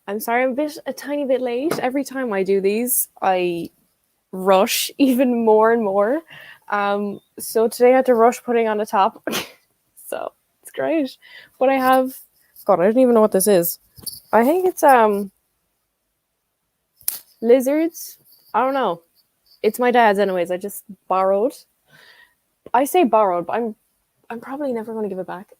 I'm sorry I'm a tiny bit late. Every time I do these, I rush even more and more. So today I had to rush putting on the top. So it's great. But I have God, I don't even know what this is. I think it's lizards. I don't know. It's my dad's anyways. I just borrowed. I say borrowed, but I'm probably never going to give it back.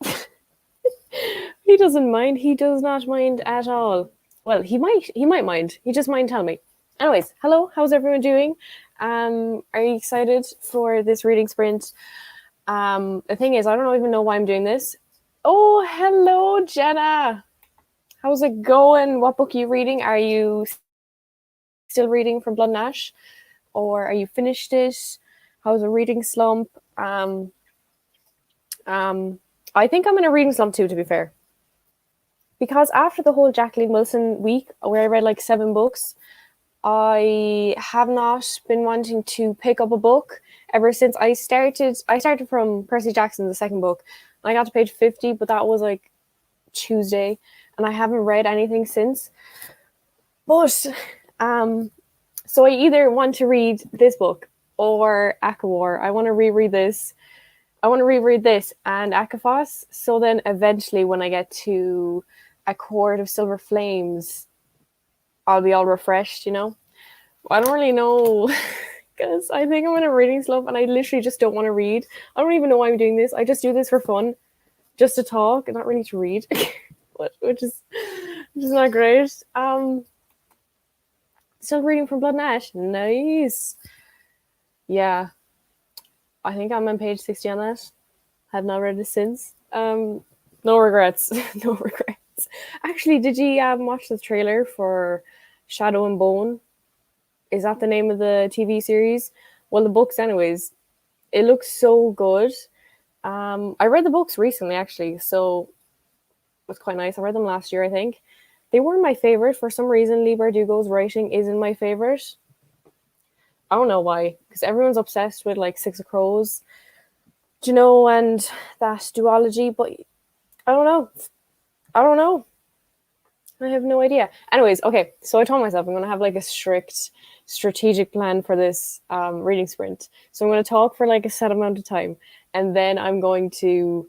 He doesn't mind. He does not mind at all. Well, he might mind. He just might tell me. Anyways, hello. How's everyone doing? Are you excited for this reading sprint? The thing is, I don't even know why I'm doing this. Oh, hello, Jenna. How's it going? What book are you reading? Are you still reading from Blood and Ash, or are you finished it? How's a reading slump? I think I'm in a reading slump too, to be fair. Because after the whole Jacqueline Wilson week, where I read like 7 books, I have not been wanting to pick up a book ever since I started. I started from Percy Jackson, the second book, and I got to page 50, but that was like Tuesday, and I haven't read anything since. But so I either want to read this book or Akawar. I want to reread this. I want to reread this and Akafos. So then eventually, when I get to A Court of Silver Flames, I'll be all refreshed, you know? I don't really know because I think I'm in a reading slump and I literally just don't want to read. I don't even know why I'm doing this. I just do this for fun, just to talk and not really to read, which is not great. Still reading from Blood and Ash. Nice. Yeah. I think I'm on page 60 on that. Have not read it since. No regrets. No regrets. Actually, did you watch the trailer for Shadow and Bone? Is that the name of the TV series? Well, the books, anyways. It looks so good. I read the books recently, actually, so it was quite nice. I read them last year, I think. They weren't my favorite. For some reason, Leigh Bardugo's writing isn't my favorite. I don't know why, because everyone's obsessed with like Six of Crows, you know, and that duology, but I don't know. I don't know. I have no idea. Anyways, okay, so I told myself I'm going to have like a strict strategic plan for this reading sprint. So I'm going to talk for like a set amount of time, and then I'm going to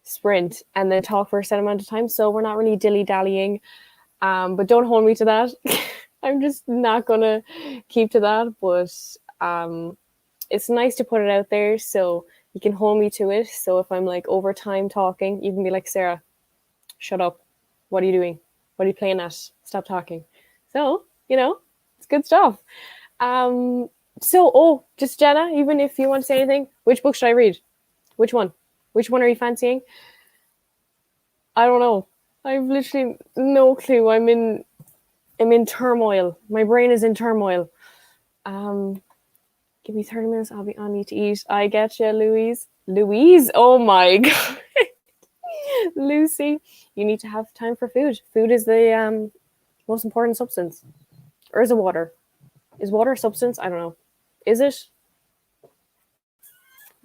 sprint and then talk for a set amount of time. So we're not really dilly-dallying, but don't hold me to that. I'm just not going to keep to that, but it's nice to put it out there so you can hold me to it. So if I'm like over time talking, you can be like, Sarah, shut up. What are you doing? What are you playing at? Stop talking. So, you know, it's good stuff. Just Jenna, even if you want to say anything, which book should I read? Which one? Which one are you fancying? I don't know. I've literally no clue. I'm in turmoil. My brain is in turmoil. Give me 30 minutes. I'll be on you to eat. I get you, Louise. Louise? Oh my God. Lucy, you need to have time for food. Food is the most important substance. Or is it water? Is water a substance? I don't know. Is it?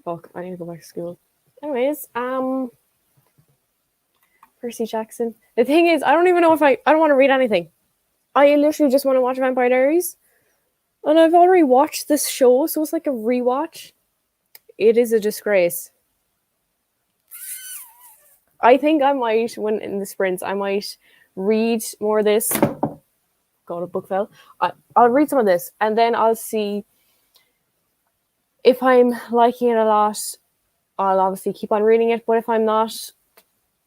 Fuck, I need to go back to school. Anyways, Percy Jackson. The thing is, I don't even know if I don't want to read anything. I literally just want to watch Vampire Diaries. And I've already watched this show, so it's like a rewatch. It is a disgrace. I think I might, when in the sprints, I might read more of this. God, a book fell. I'll read some of this, and then I'll see if I'm liking it a lot. I'll obviously keep on reading it, but if I'm not,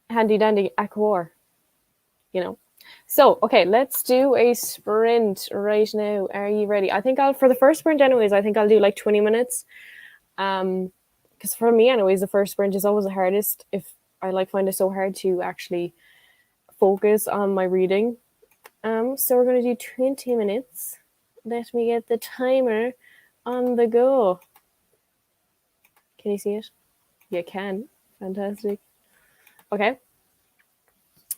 handy dandy Aquar, you know. So, okay, let's do a sprint right now. Are you ready? I think for the first sprint anyways, I think I'll do like 20 minutes. Because for me anyways, the first sprint is always the hardest. If I find it so hard to actually focus on my reading. So we're going to do 20 minutes. Let me get the timer on the go. Can you see it? You can. Fantastic. Okay.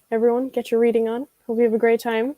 Everyone, get your reading on. Hope you have a great time.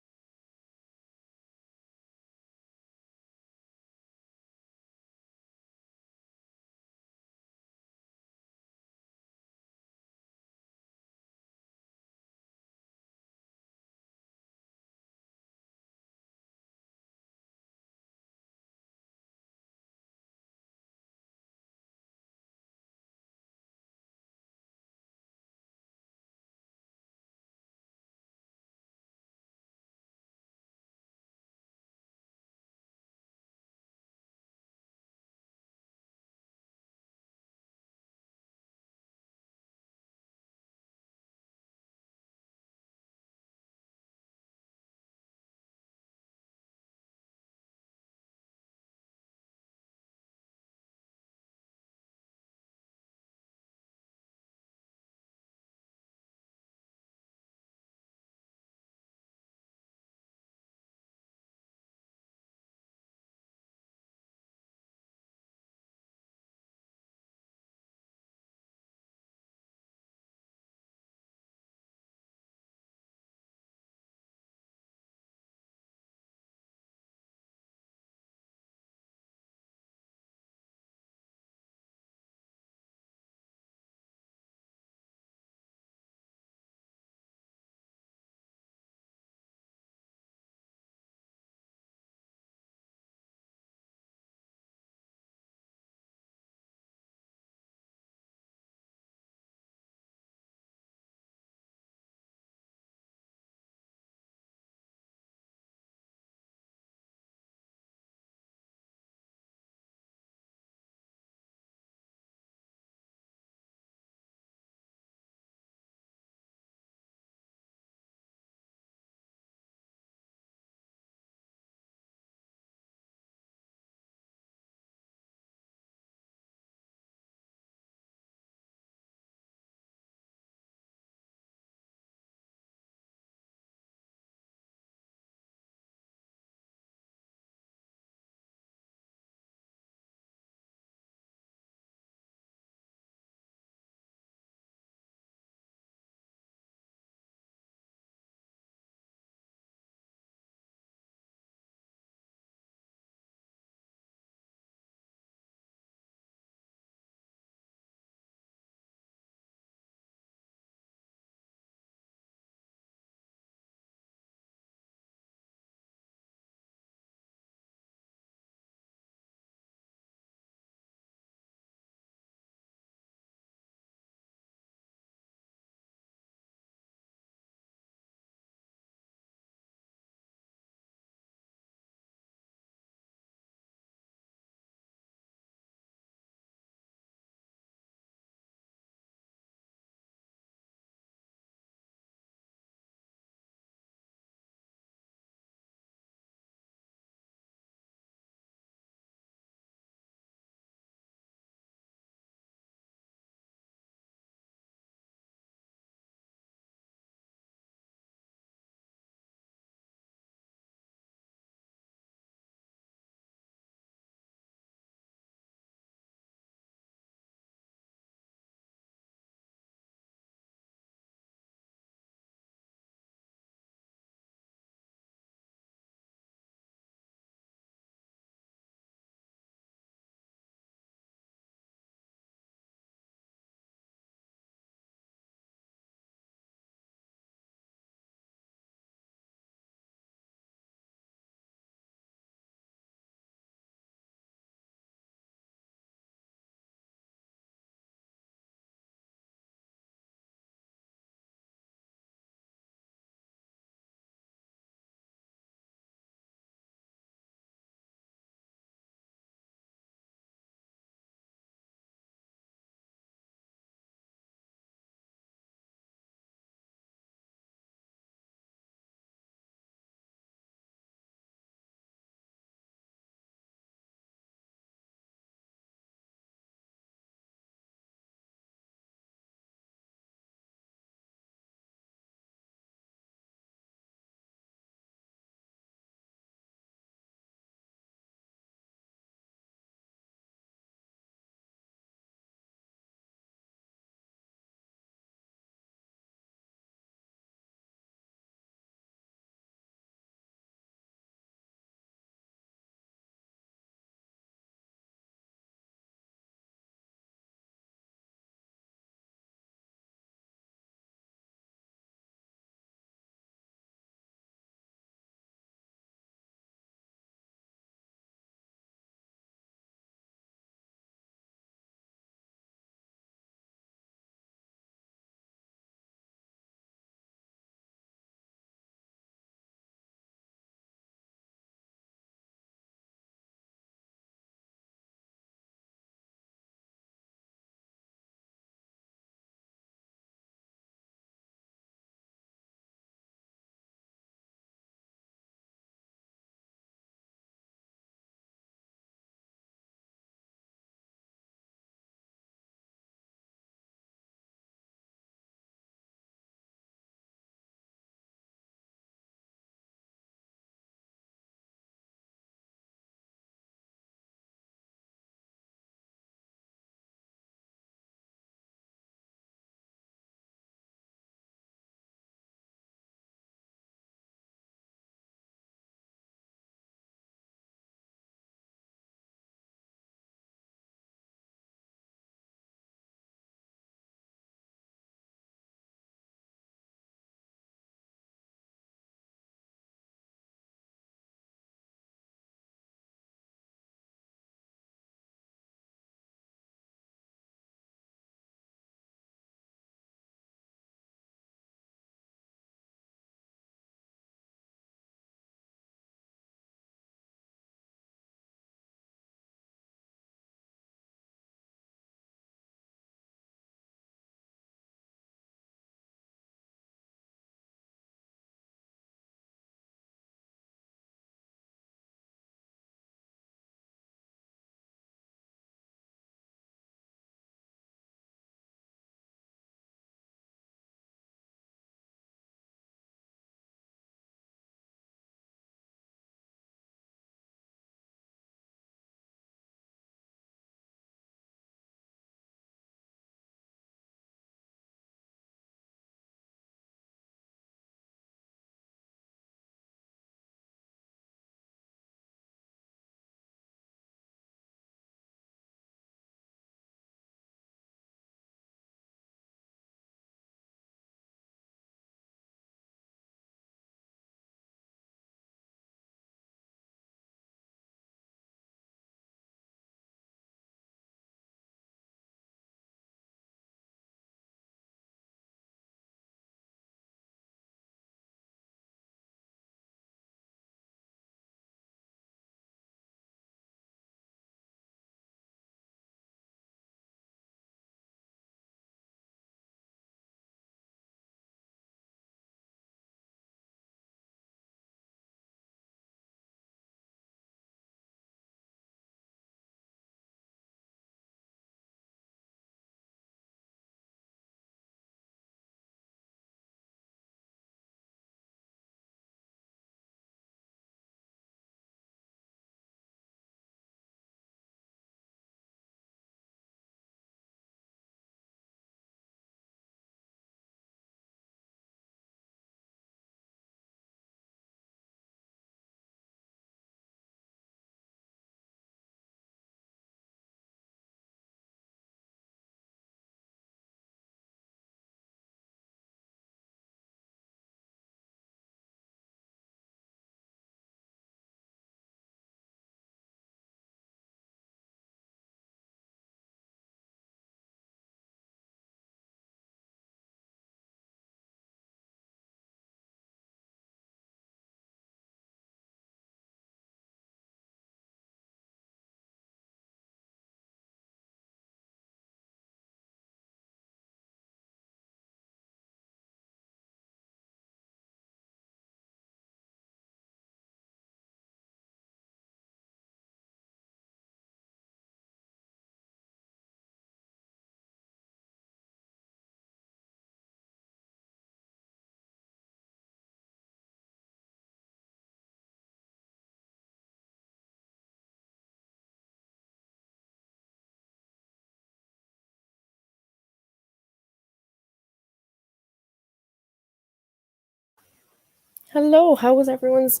Hello, how was everyone's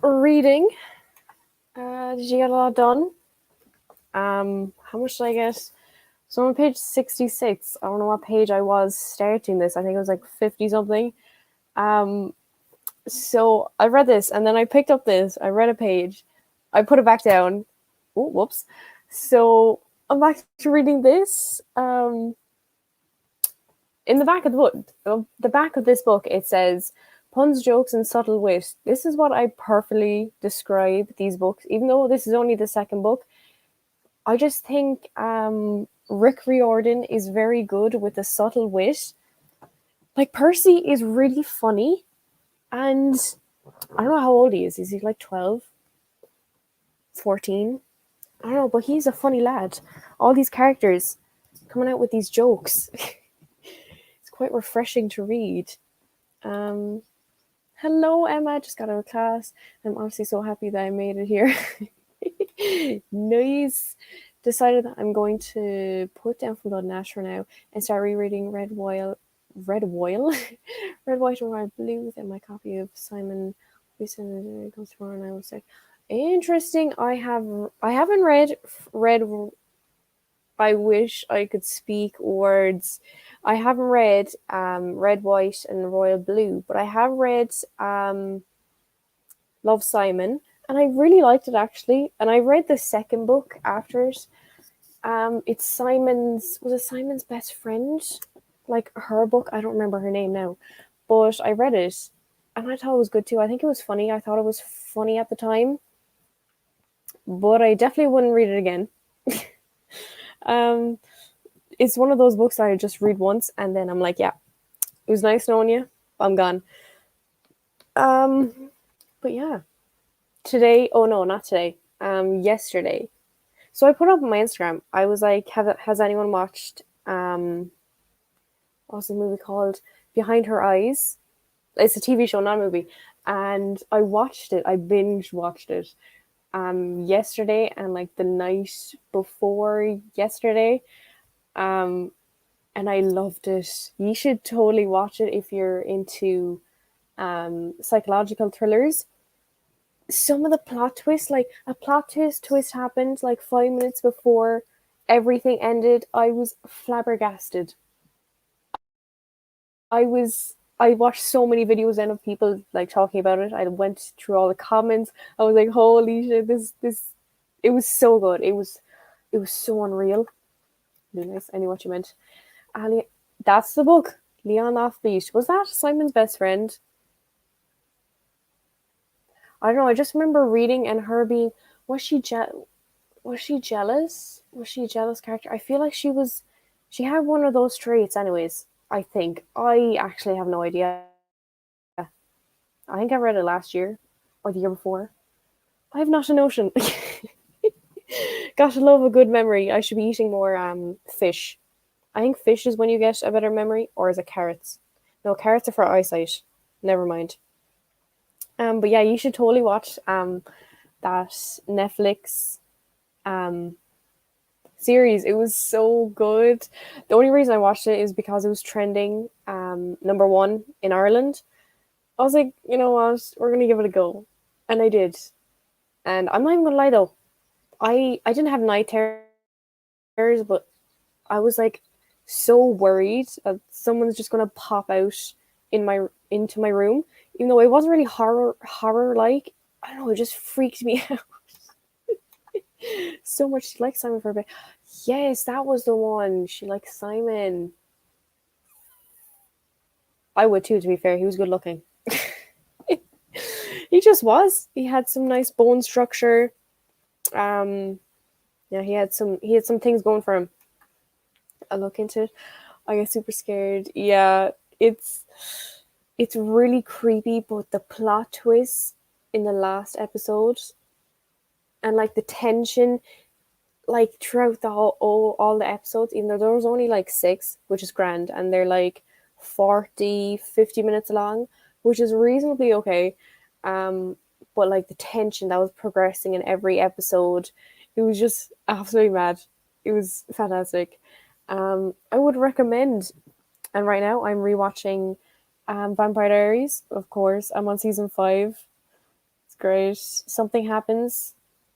reading? Did you get a lot done? How much did I get? So I'm on page 66. I don't know what page I was starting this. I think it was like 50 something. So I read this and then I picked up this. I read a page. I put it back down. Oh, whoops. So I'm back to reading this. In the back of the back of this book, it says puns, jokes, and subtle wit. This is what I perfectly describe these books. Even though this is only the second book, I just think Rick Riordan is very good with the subtle wit. Like Percy is really funny, and I don't know how old he is. Is he like 12, 14? I don't know, but he's a funny lad. All these characters coming out with these jokes. It's quite refreshing to read. Hello, Emma. Just got out of class. I'm honestly so happy that I made it here. Nice. Decided that I'm going to put down from Blood and Ash for now and start rereading Red, White, and Royal Blue. Then my copy of Simon Wilson comes tomorrow, and I will say, interesting. I haven't read. I wish I could speak words. I haven't read Red, White, and Royal Blue, but I have read Love, Simon, and I really liked it actually. And I read the second book after it. It's Simon's best friend? Like her book. I don't remember her name now, but I read it and I thought it was good too. I think it was funny. I thought it was funny at the time, but I definitely wouldn't read it again. It's one of those books that I just read once and then I'm like, yeah, it was nice knowing you. I'm gone. But yeah, today. Oh no, not today. Yesterday. So I put up on my Instagram. I was like, has anyone watched what's the movie called? Behind Her Eyes. It's a TV show, not a movie. And I watched it. I binge watched it yesterday and like the night before yesterday. And I loved it. You should totally watch it if you're into psychological thrillers. Some of the plot twists, like a plot twist happened like 5 minutes before everything ended. I was flabbergasted. I watched so many videos then of people like talking about it. I went through all the comments. I was like, holy shit, this it was so good. It was so unreal. Really nice. I knew what you meant. Ali, that's the book. Leon Offbeat. Was that Simon's best friend? I don't know. I just remember reading and her being was she was she jealous? Was she a jealous character? I feel like she had one of those traits anyways. I think. I actually have no idea. I think I read it last year or the year before. I have not a notion. Gotta love a good memory. I should be eating more fish. I think fish is when you get a better memory, or is it carrots? No, carrots are for eyesight. Never mind. But yeah, you should totally watch that Netflix um series. It was so good. The only reason I watched it is because it was trending number one in Ireland. I was like, you know what, we're gonna give it a go, and I did. And I'm not even gonna lie though, I didn't have night terrors, but I was like so worried that someone's just gonna pop out into my room, even though it wasn't really horror like. I don't know, it just freaked me out so much. She liked Simon for a bit. Yes, that was the one. She liked Simon. I would too, to be fair. He was good looking. He just was. He had some nice bone structure. Yeah, he had some things going for him. I'll look into it. I get super scared. Yeah, it's really creepy, but the plot twist in the last episode and like the tension like throughout the all the episodes, even though there was only like 6, which is grand, and they're like 40-50 minutes long, which is reasonably okay. But like the tension that was progressing in every episode, it was just absolutely mad. It was fantastic. I would recommend, and right now I'm rewatching Vampire Diaries, of course. I'm on season 5. It's great. Something happens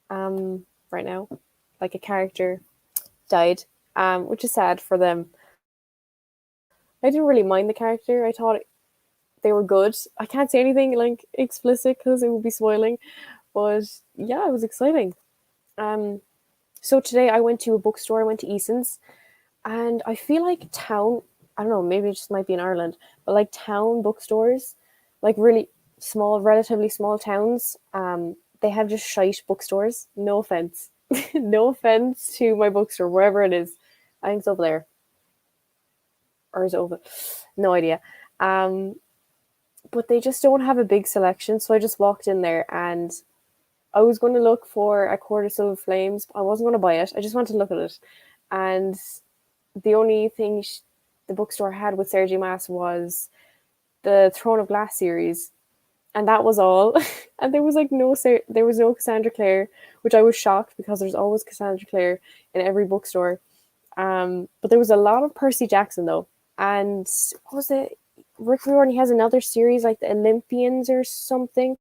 right now, like a character died, which is sad for them. I didn't really mind the character. I thought they were good. I can't say anything like explicit because it would be spoiling, but yeah, it was exciting. Um, so today I went to a bookstore. I went to Eason's, and I feel like town. I don't know. Maybe it just might be in Ireland, but like town bookstores, like really small, relatively small towns. They have just shite bookstores. No offense, no offense to my bookstore, wherever it is. I think it's over there, or is it over? No idea. Um, but they just don't have a big selection. So I just walked in there and I was going to look for a Quarter Silver Flames. But I wasn't going to buy it. I just wanted to look at it. And the only thing the bookstore had with Sarah J. Maas was the Throne of Glass series. And that was all. And there was like there was no Cassandra Clare, which I was shocked because there's always Cassandra Clare in every bookstore. But there was a lot of Percy Jackson though. And what was it? Rick Riordan has another series like the Olympians or something,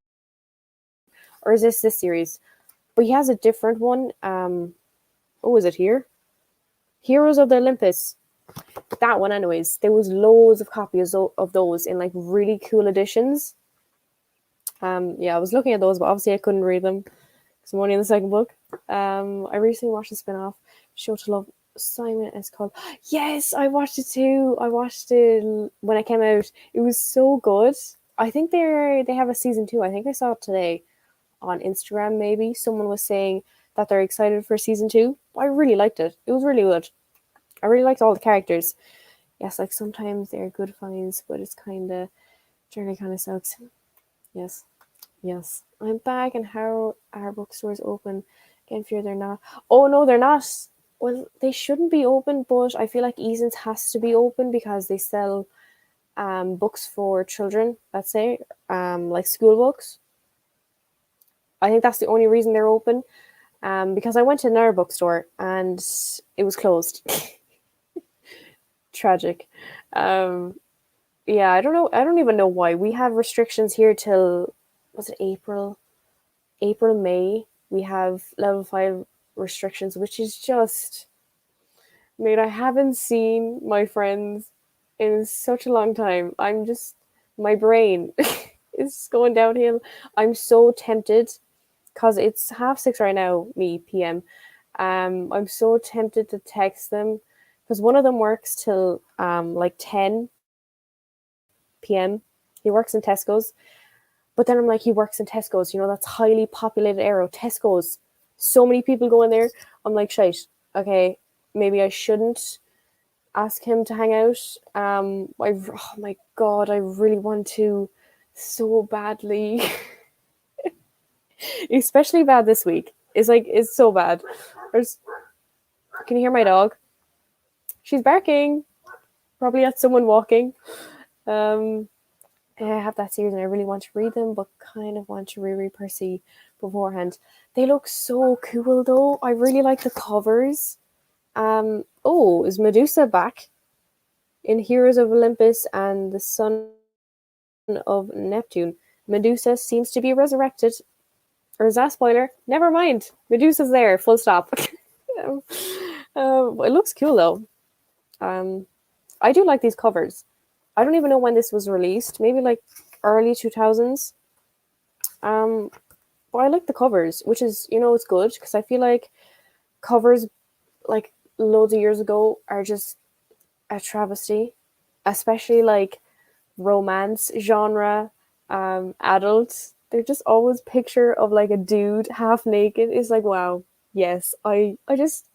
or is this series? But he has a different one. Oh, is it here? Heroes of the Olympus. That one, anyways. There was loads of copies of those in like really cool editions. Yeah, I was looking at those, but obviously I couldn't read them because I'm only in the second book. I recently watched a spin-off, Show to Love Simon. It's called. Yes, I watched it too. I watched it when it came out. It was so good. I think they have a season 2. I think I saw it today on Instagram. Maybe someone was saying that they're excited for season 2. I really liked it. It was really good. I really liked all the characters. Yes, like sometimes they're good finds, but it's generally kind of sucks. Yes. Yes, I'm back. And how are bookstores open? Again, fear they're not. Oh no, they're not. Well, they shouldn't be open, but I feel like Eason's has to be open because they sell books for children. Let's say like school books. I think that's the only reason they're open. Because I went to another bookstore and it was closed. Tragic. Um, yeah, I don't know. I don't even know why. We have restrictions here till was it April, May, we have level 5 restrictions, which is just, mate, I haven't seen my friends in such a long time. My brain is going downhill. I'm so tempted because it's 6:30 right now, me, PM. I'm so tempted to text them because one of them works till like 10 p.m. He works in Tesco's. But then I'm like, he works in Tesco's, that's highly populated area. Tesco's. So many people go in there. I'm like, shite. Okay, maybe I shouldn't ask him to hang out. Oh my God, I really want to so badly. Especially bad this week. It's so bad. Can you hear my dog? She's barking. Probably at someone walking. Um, I have that series and I really want to read them, but kind of want to reread Percy beforehand. They look so cool though. I really like the covers. Oh, is Medusa back in Heroes of Olympus and the Son of Neptune? Medusa seems to be resurrected. Or is that a spoiler? Never mind. Medusa's there. Full stop. It looks cool though. I do like these covers. I don't even know when this was released. Maybe like early 2000s. Um, but I like the covers, which is, it's good because I feel like covers like loads of years ago are just a travesty, especially like romance genre, adults. They're just always picture of like a dude half naked. It's like, wow, yes, I just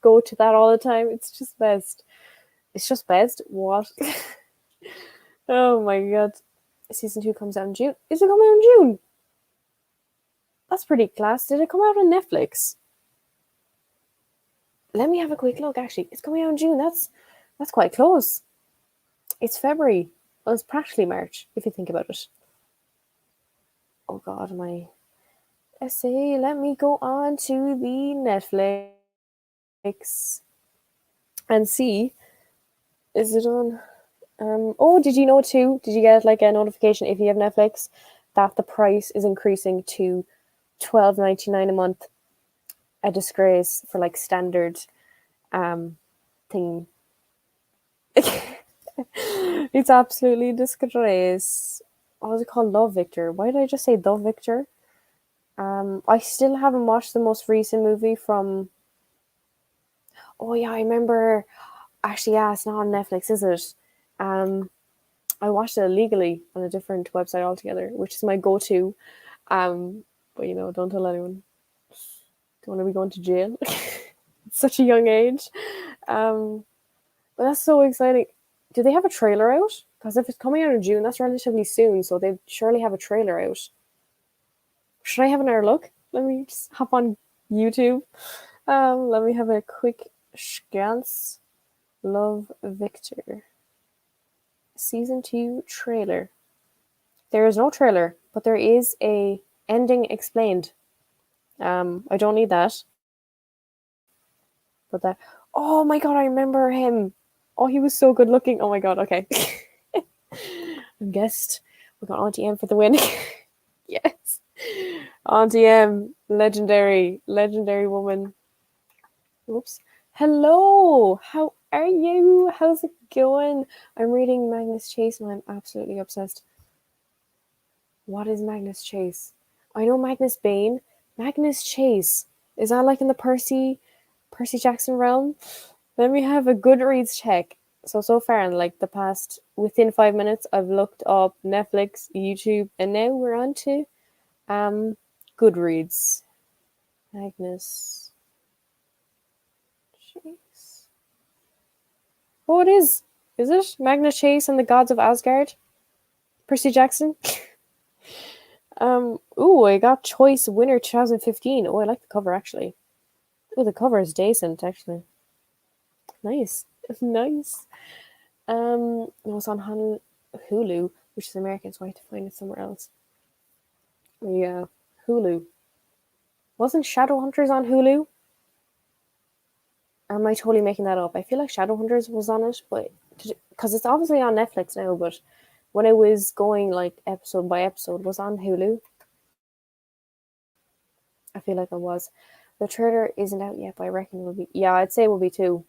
go to that all the time. It's just best. It's just best. What? Oh my God. Season 2 comes out in June. Is it coming out in June? That's pretty class. Did it come out on Netflix? Let me have a quick look. Actually, it's coming out in June. That's quite close. It's February. Well, it's practically March if you think about it. Oh God, my essay. Let me go on to the Netflix and see. Is it on? Oh, did you know too? Did you get like a notification if you have Netflix that the price is increasing to $12.99 a month? A disgrace for like standard thing. It's absolutely a disgrace. What was it called? Love Victor. Why did I just say The Victor? I still haven't watched the most recent movie from. Oh yeah, I remember. Actually, yeah, it's not on Netflix, is it? I watched it illegally on a different website altogether, which is my go-to. But don't tell anyone. Don't want to be going to jail. At such a young age. But that's so exciting. Do they have a trailer out? Because if it's coming out in June, that's relatively soon, so they surely have a trailer out. Should I have another look? Let me just hop on YouTube. Let me have a quick glance. Love Victor. Season 2 trailer. There is no trailer, but there is a ending explained. I don't need that. But that. Oh my god, I remember him. Oh, he was so good looking. Oh my god, okay. I'm guessed. We got Auntie M for the win. Yes. Auntie M, legendary woman. Oops. Hello. How are you? How's it going? I'm reading Magnus Chase and I'm absolutely obsessed. What is Magnus Chase? I know Magnus Bane. Magnus Chase. Is that like in the Percy Jackson realm? Let me have a Goodreads check. So far in like the past, within 5 minutes, I've looked up Netflix, YouTube, and now we're on to Goodreads. Magnus Chase. Oh, it is. Is it? Magnus Chase and the Gods of Asgard? Percy Jackson? I got Choice Winner 2015. Oh, I like the cover actually. Oh, the cover is decent actually. Nice. Nice. No, it's on Hulu, which is American, so I had to find it somewhere else. Yeah, Hulu. Wasn't Shadowhunters on Hulu? Or am I totally making that up? I feel like Shadowhunters was on it, but because it's obviously on Netflix now, but when I was going like episode by episode, was on Hulu. I feel like it was. The trailer isn't out yet, but I reckon it will be. Yeah, I'd say it will be too.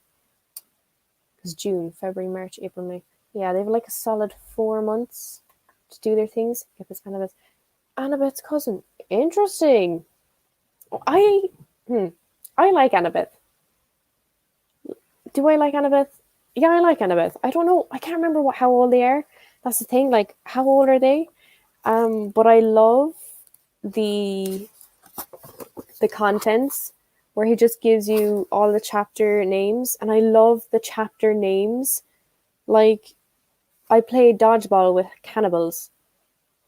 Because June, February, March, April, May. Yeah, they have like a solid 4 months to do their things. Yep, it's Annabeth's cousin. Interesting. I like Annabeth. Do I like Annabeth? Yeah, I like Annabeth. I don't know. I can't remember how old they are. That's the thing. Like, how old are they? But I love the contents where he just gives you all the chapter names, and I love the chapter names. Like, I played dodgeball with cannibals.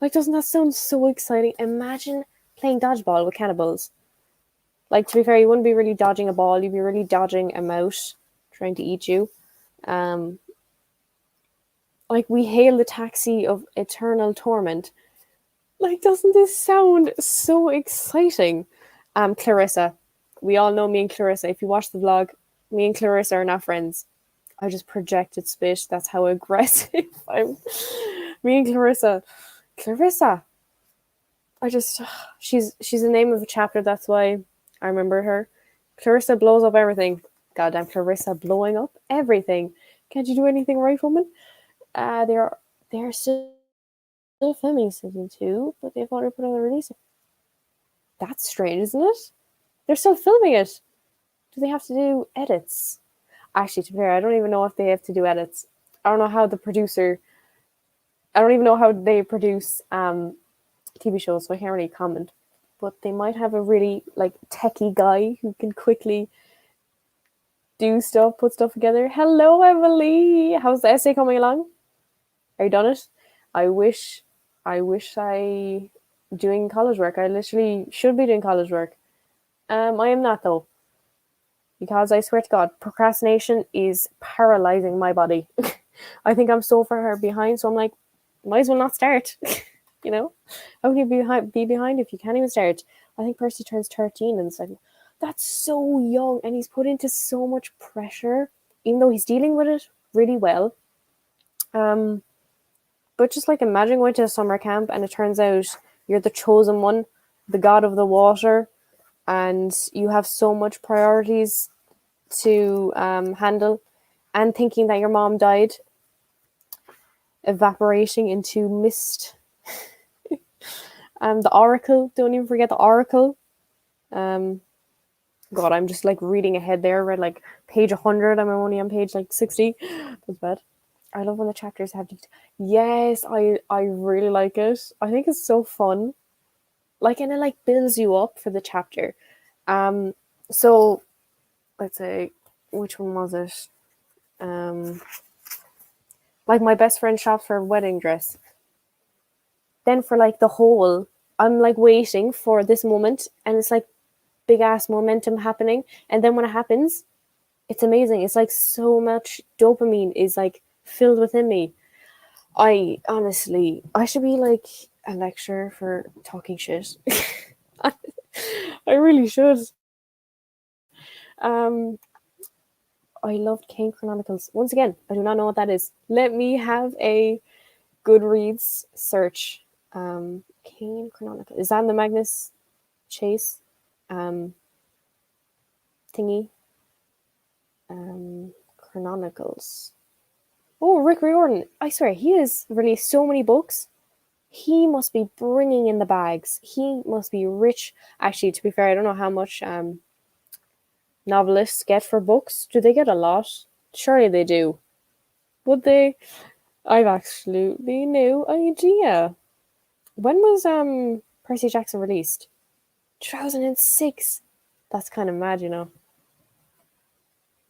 Like, doesn't that sound so exciting? Imagine playing dodgeball with cannibals. Like, to be fair, you wouldn't be really dodging a ball, you'd be really dodging a mouse trying to eat you. Like, we hail the taxi of eternal torment. Like, doesn't this sound so exciting? Clarissa. We all know me and Clarissa. If you watch the vlog, me and Clarissa are not friends. I just projected spit. That's how aggressive I'm. Me and Clarissa. She's the name of a chapter. That's why I remember her. Clarissa blows up everything. Goddamn Clarissa blowing up everything. Can't you do anything right, woman? They're still filming season 2, but they've already put out a release. That's strange, isn't it? They're still filming it. Do they have to do edits? Actually, to be fair, I don't even know if they have to do edits. I don't know how the producer. I don't even know how they produce TV shows, so I can't really comment. But they might have a really like techie guy who can quickly do stuff, put stuff together. Hello, Emily. How's the essay coming along? Are you done it? I wish I doing college work. I literally should be doing college work. I am not though. Because I swear to God, procrastination is paralyzing my body. I think I'm so far behind, so I'm like, might as well not start. You know? How can you be behind if you can't even start? I think Percy turns 13 and it's like, that's so young, and he's put into so much pressure, even though he's dealing with it really well. But just like imagine going to a summer camp and it turns out you're the chosen one, the god of the water, and you have so much priorities to handle, and thinking that your mom died, evaporating into mist. The Oracle, don't even forget the Oracle. God, I'm just like reading ahead there. I read like page 100. I'm only on page like 60. That's bad. I love when the chapters have these. Yes, I really like it. I think it's so fun. Like, and it like builds you up for the chapter. So let's say, which one was it? Like my best friend shops for a wedding dress. Then for like the whole, I'm like waiting for this moment, and it's like big ass momentum happening, and then when it happens, it's amazing. It's like so much dopamine is like filled within me. I honestly, I should be like a lecturer for talking shit. I really should. Um, I loved Kane Chronicles. Once again, I do not know what that is. Let me have a Goodreads search. Kane Chronicles. Is that in the Magnus Chase thingy? Chronicles. Oh, Rick Riordan. I swear, he has released so many books. He must be bringing in the bags. He must be rich. Actually, to be fair, I don't know how much novelists get for books. Do they get a lot? Surely they do. Would they? I've absolutely no idea. When was Percy Jackson released? 2006. That's kind of mad, you know.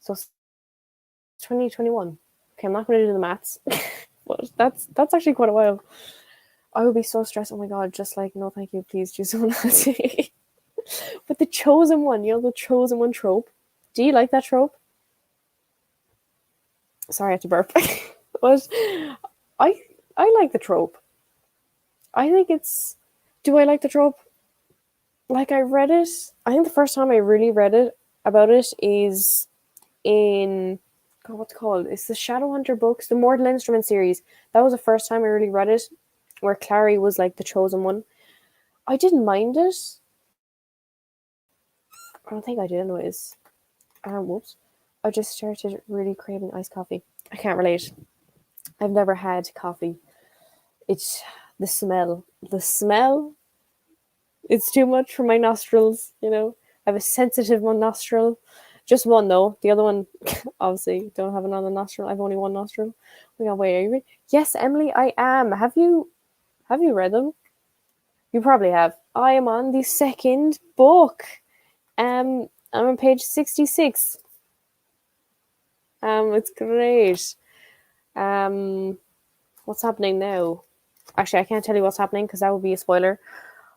So 2021. Okay, I'm not going to do the maths. But that's actually quite a while. I would be so stressed. Oh my god, just like, no thank you, please choose someone else. But the chosen one, you know, the chosen one trope. Do you like that trope? Sorry, I had to burp. But I I like the trope. I think it's. Do I like the trope? Like, I read it. I think the first time I really read it about it is in. God, what's it called? It's the Shadowhunter books, the Mortal Instrument series. That was the first time I really read it, where Clary was like the chosen one. I didn't mind it. I don't think I did, anyways. Whoops. I just started really craving iced coffee. I can't relate. I've never had coffee. It's the smell. The smell, it's too much for my nostrils, you know. I have a sensitive one nostril. Just one though. The other one, obviously, don't have another nostril. I've only one nostril. Oh my god, wait, are you ready? Yes, Emily, I am. Have you read them? You probably have. I am on the second book. I'm on page 66. It's great. What's happening now? Actually, I can't tell you what's happening because that would be a spoiler.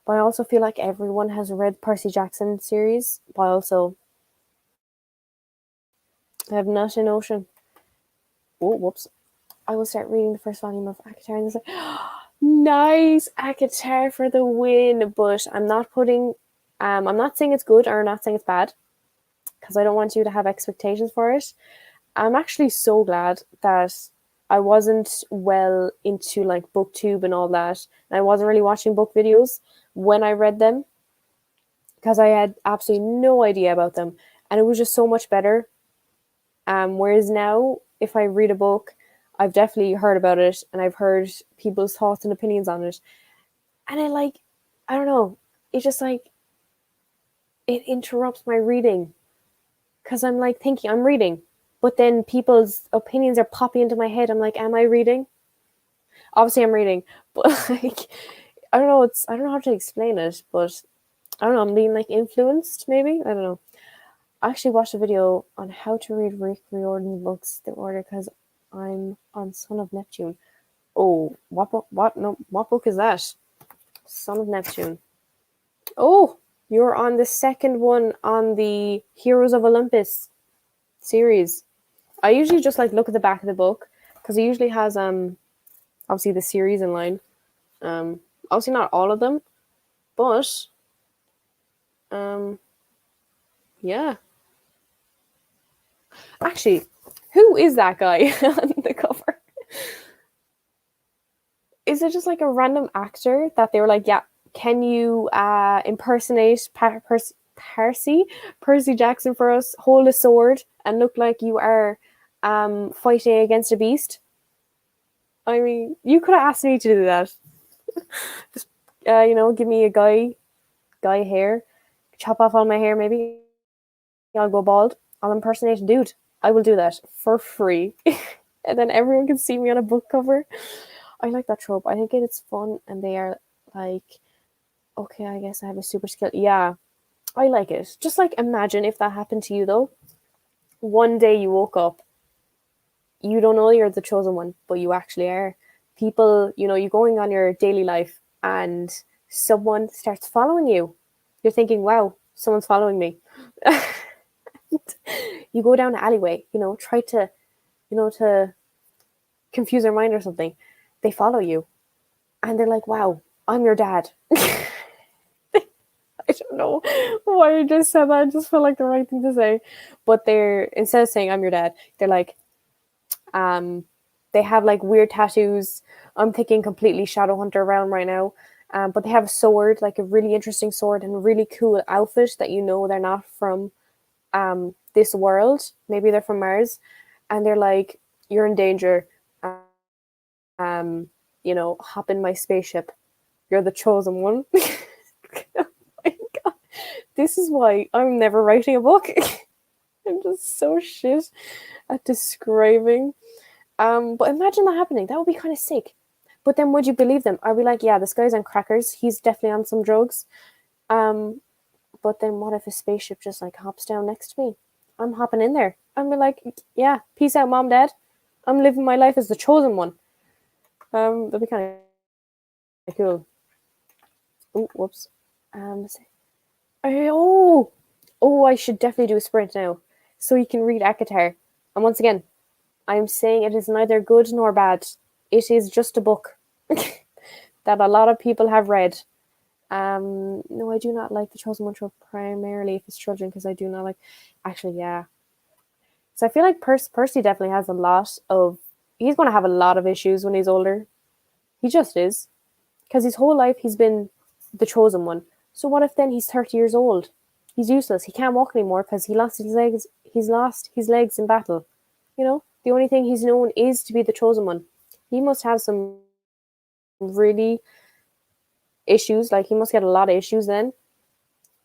But I also feel like everyone has read Percy Jackson series. But also, I have not a notion. Oh, whoops. I will start reading the first volume of ACOTAR and it's like, nice, ACOTAR for the win. But I'm not putting, I'm not saying it's good or not saying it's bad because I don't want you to have expectations for it. I'm actually so glad that I wasn't well into like booktube and all that. And I wasn't really watching book videos when I read them because I had absolutely no idea about them. And it was just so much better. Whereas now, if I read a book, I've definitely heard about it and I've heard people's thoughts and opinions on it. And I don't know, it just like, it interrupts my reading because I'm like thinking I'm reading, but then people's opinions are popping into my head. I'm like, am I reading? Obviously, I'm reading, but like, I don't know how to explain it, but I don't know. I'm being like influenced, maybe. I don't know. I actually watched a video on how to read Rick Riordan books in order because I'm on Son of Neptune. Oh, what book? What? No, what book is that? Son of Neptune. Oh, you're on the second one on the Heroes of Olympus series. I usually just like look at the back of the book because it usually has obviously the series in line. Obviously not all of them, but yeah. Actually, who is that guy on the cover? Is it just like a random actor that they were like, yeah, can you impersonate Percy Jackson for us? Hold a sword and look like you are fighting against a beast. I mean, you could have asked me to do that. Just give me a guy hair, chop off all my hair. Maybe I'll go bald. I'll impersonate a dude. I will do that for free, and then everyone can see me on a book cover. I like that trope. I think it's fun, and they are like, okay, I guess I have a super skill. Yeah, I like it. Just like imagine if that happened to you though. One day you woke up, you don't know you're the chosen one, but you actually are. People, you're going on your daily life, and someone starts following you. You're thinking, wow, someone's following me. You go down the alleyway, try to confuse their mind or something. They follow you, and they're like, wow, I'm your dad. I don't know why I just said that. I just felt like the right thing to say. But they're, instead of saying I'm your dad, they're like, they have like weird tattoos. I'm thinking completely Shadowhunter realm right now. But they have a sword, like a really interesting sword and a really cool outfit that they're not from this world. Maybe they're from Mars. And they're like, you're in danger. Hop in my spaceship. You're the chosen one. Oh my God. This is why I'm never writing a book. I'm just so shit at describing. But imagine that happening. That would be kind of sick. But then would you believe them? I'd be like, yeah, this guy's on crackers. He's definitely on some drugs. But then what if a spaceship just like hops down next to me? I'm hopping in there. I'd be like, yeah, peace out, mom, dad. I'm living my life as the chosen one. That'd be kind of cool. Oh, whoops. I should definitely do a sprint now, so you can read Akatar. And once again, I'm saying it is neither good nor bad. It is just a book that a lot of people have read. No, I do not like the Chosen One trope primarily if it's children, because I do not like. Actually, yeah. So I feel like Percy definitely has a lot of. He's going to have a lot of issues when he's older. He just is, because his whole life he's been the chosen one. So what if then he's 30 years old? He's useless. He can't walk anymore because he lost his legs. He's lost his legs in battle. The only thing he's known is to be the chosen one. He must have some really issues. Like he must get a lot of issues. Then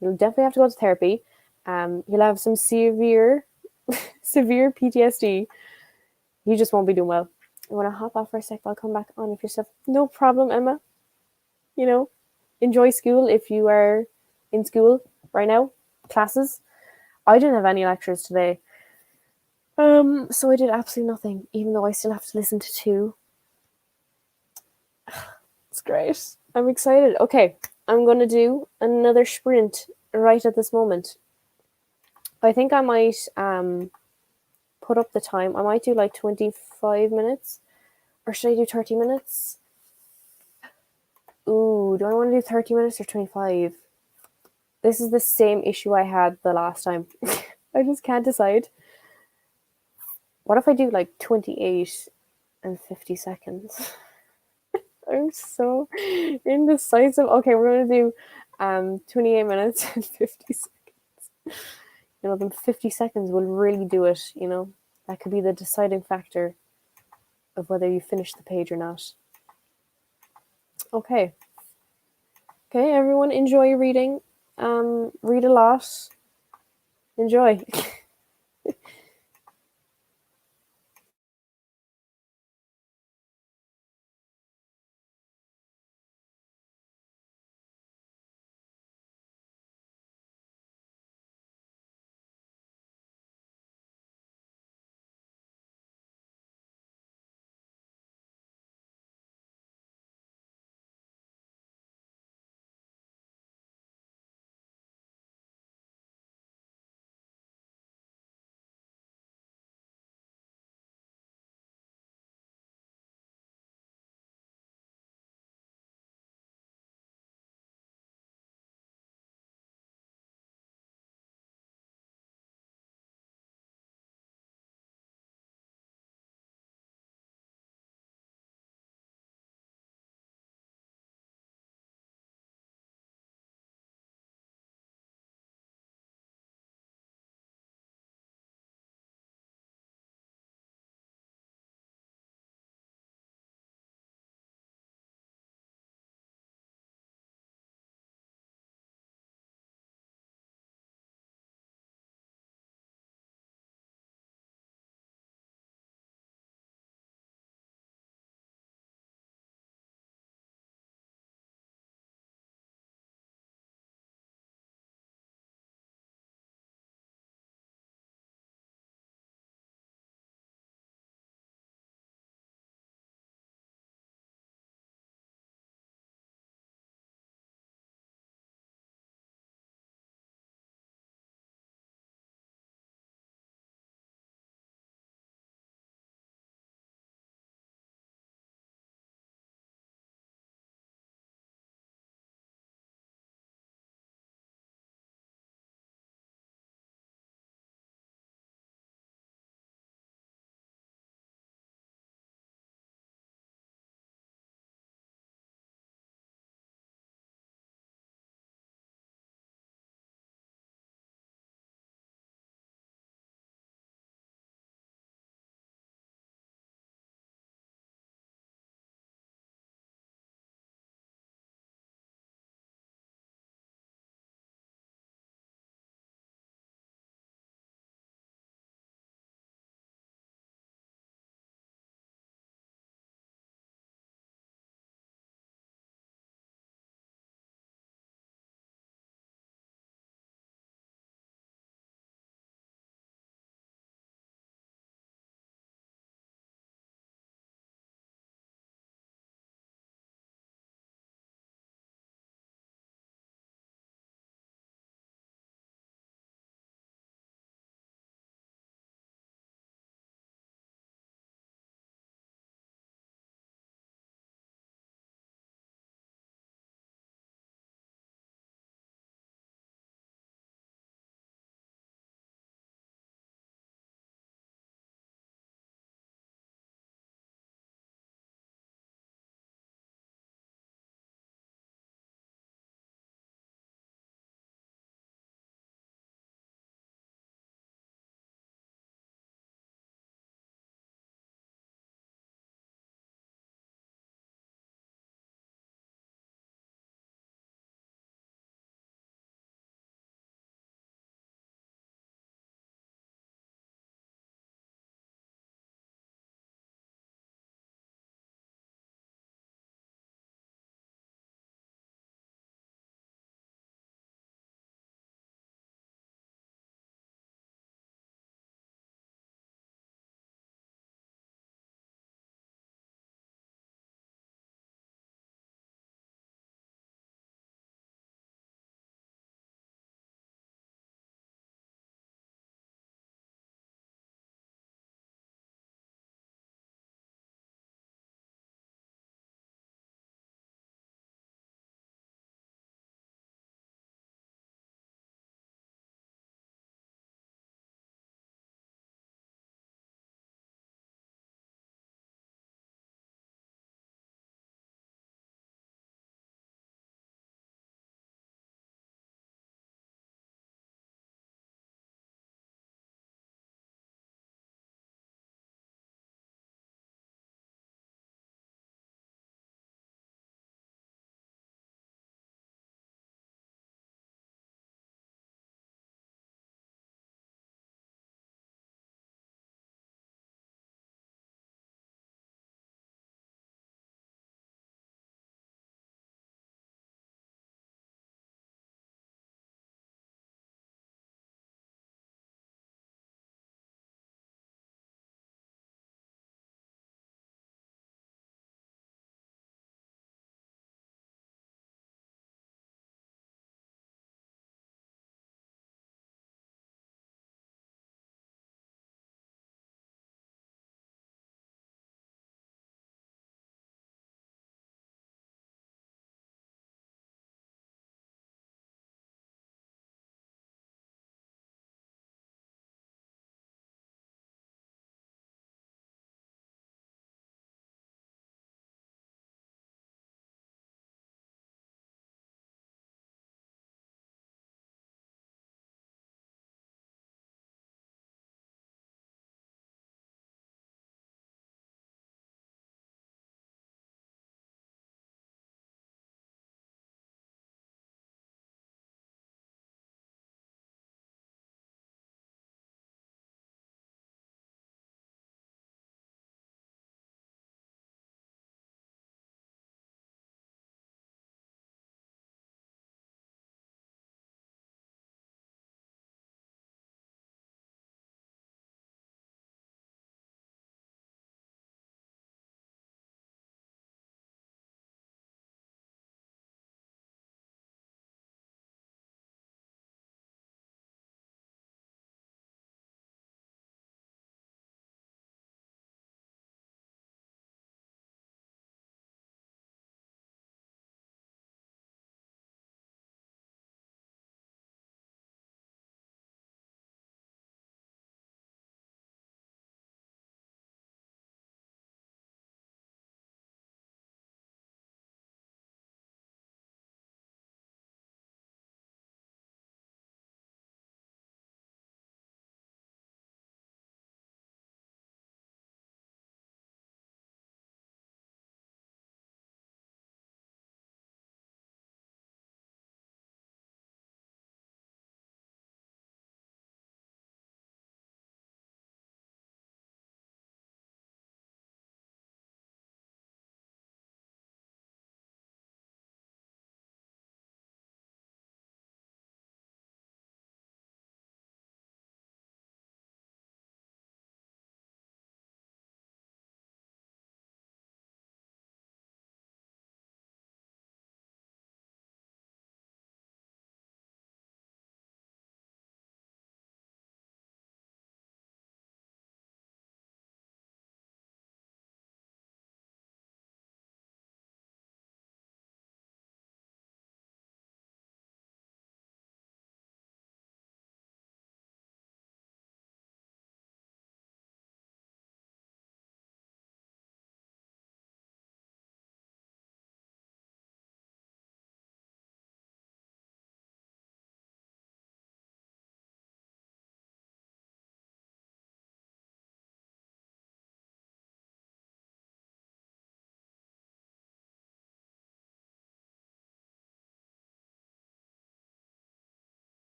he'll definitely have to go to therapy. He'll have some severe PTSD. He just won't be doing well. I want to hop off for a sec. I'll come back on if you're stuff. No problem, Emma. Enjoy school if you are in school right now. Classes. I didn't have any lectures today. So I did absolutely nothing, even though I still have to listen to 2. It's great. I'm excited. Okay, I'm going to do another sprint right at this moment. I think I might put up the time. I might do like 25 minutes. Or should I do 30 minutes? Ooh, do I want to do 30 minutes or 25? This is the same issue I had the last time. I just can't decide. What if I do like 28 and 50 seconds? I'm so indecisive. Okay, we're going to do 28 minutes and 50 seconds. The 50 seconds will really do it, That could be the deciding factor of whether you finish the page or not. Okay. Okay, everyone, enjoy reading. Read a lot. Enjoy.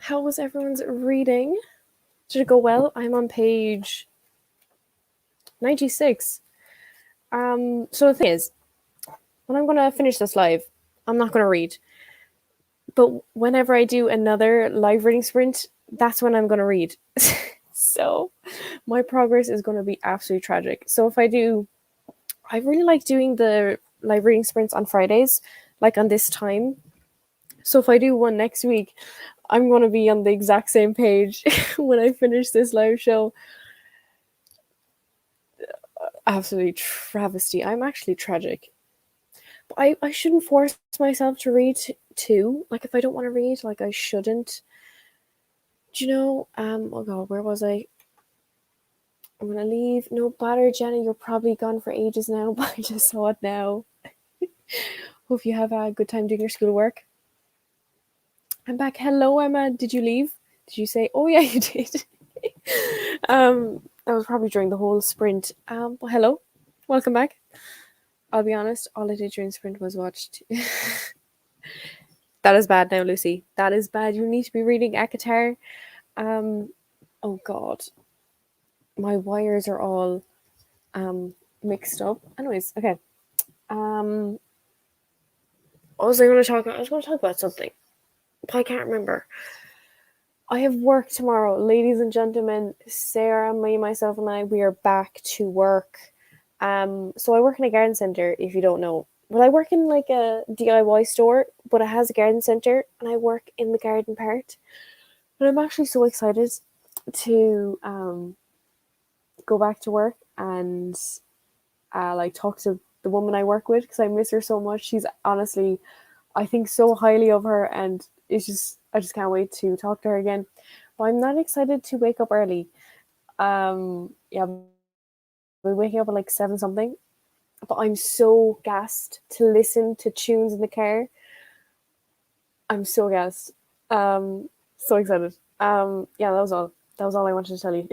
How was everyone's reading? Did it go well? I'm on page 96. So the thing is, when I'm gonna finish this live, I'm not gonna read. But whenever I do another live reading sprint, that's when I'm gonna read. So my progress is gonna be absolutely tragic. So if I do, I really like doing the live reading sprints on Fridays, like on this time. So if I do one next week, I'm going to be on the exact same page when I finish this live show. Absolutely travesty. I'm actually tragic. But I shouldn't force myself to read too. Like if I don't want to read, like I shouldn't. Do you know? Oh god, where was I? I'm gonna leave. No bother, Jenna. You're probably gone for ages now, but I just saw it now. Hope you have a good time doing your schoolwork. I'm back. Hello, Emma. Did you leave? Did you say? Oh yeah, you did. That was probably during the whole sprint. Well, hello, welcome back. I'll be honest, all I did during sprint was watch. That is bad now, Lucy. That is bad. You need to be reading Akatar. Oh god, my wires are all mixed up. Anyways, okay. What was I going to talk about? I was going to talk about something, but I can't remember. I have work tomorrow, ladies and gentlemen. Sarah, me, myself, and I, we are back to work. So I work in a garden center. If you don't know, well, I work in like a DIY store, but it has a garden center, and I work in the garden part. And I'm actually so excited to go back to work and like talk to the woman I work with because I miss her so much. She's honestly, I think so highly of her, and it's just I just can't wait to talk to her again. But I'm not excited to wake up early. Yeah, we're waking up at like 7 something. But I'm so gassed to listen to tunes in the car. I'm so gassed. So excited. Yeah, that was all. That was all I wanted to tell you.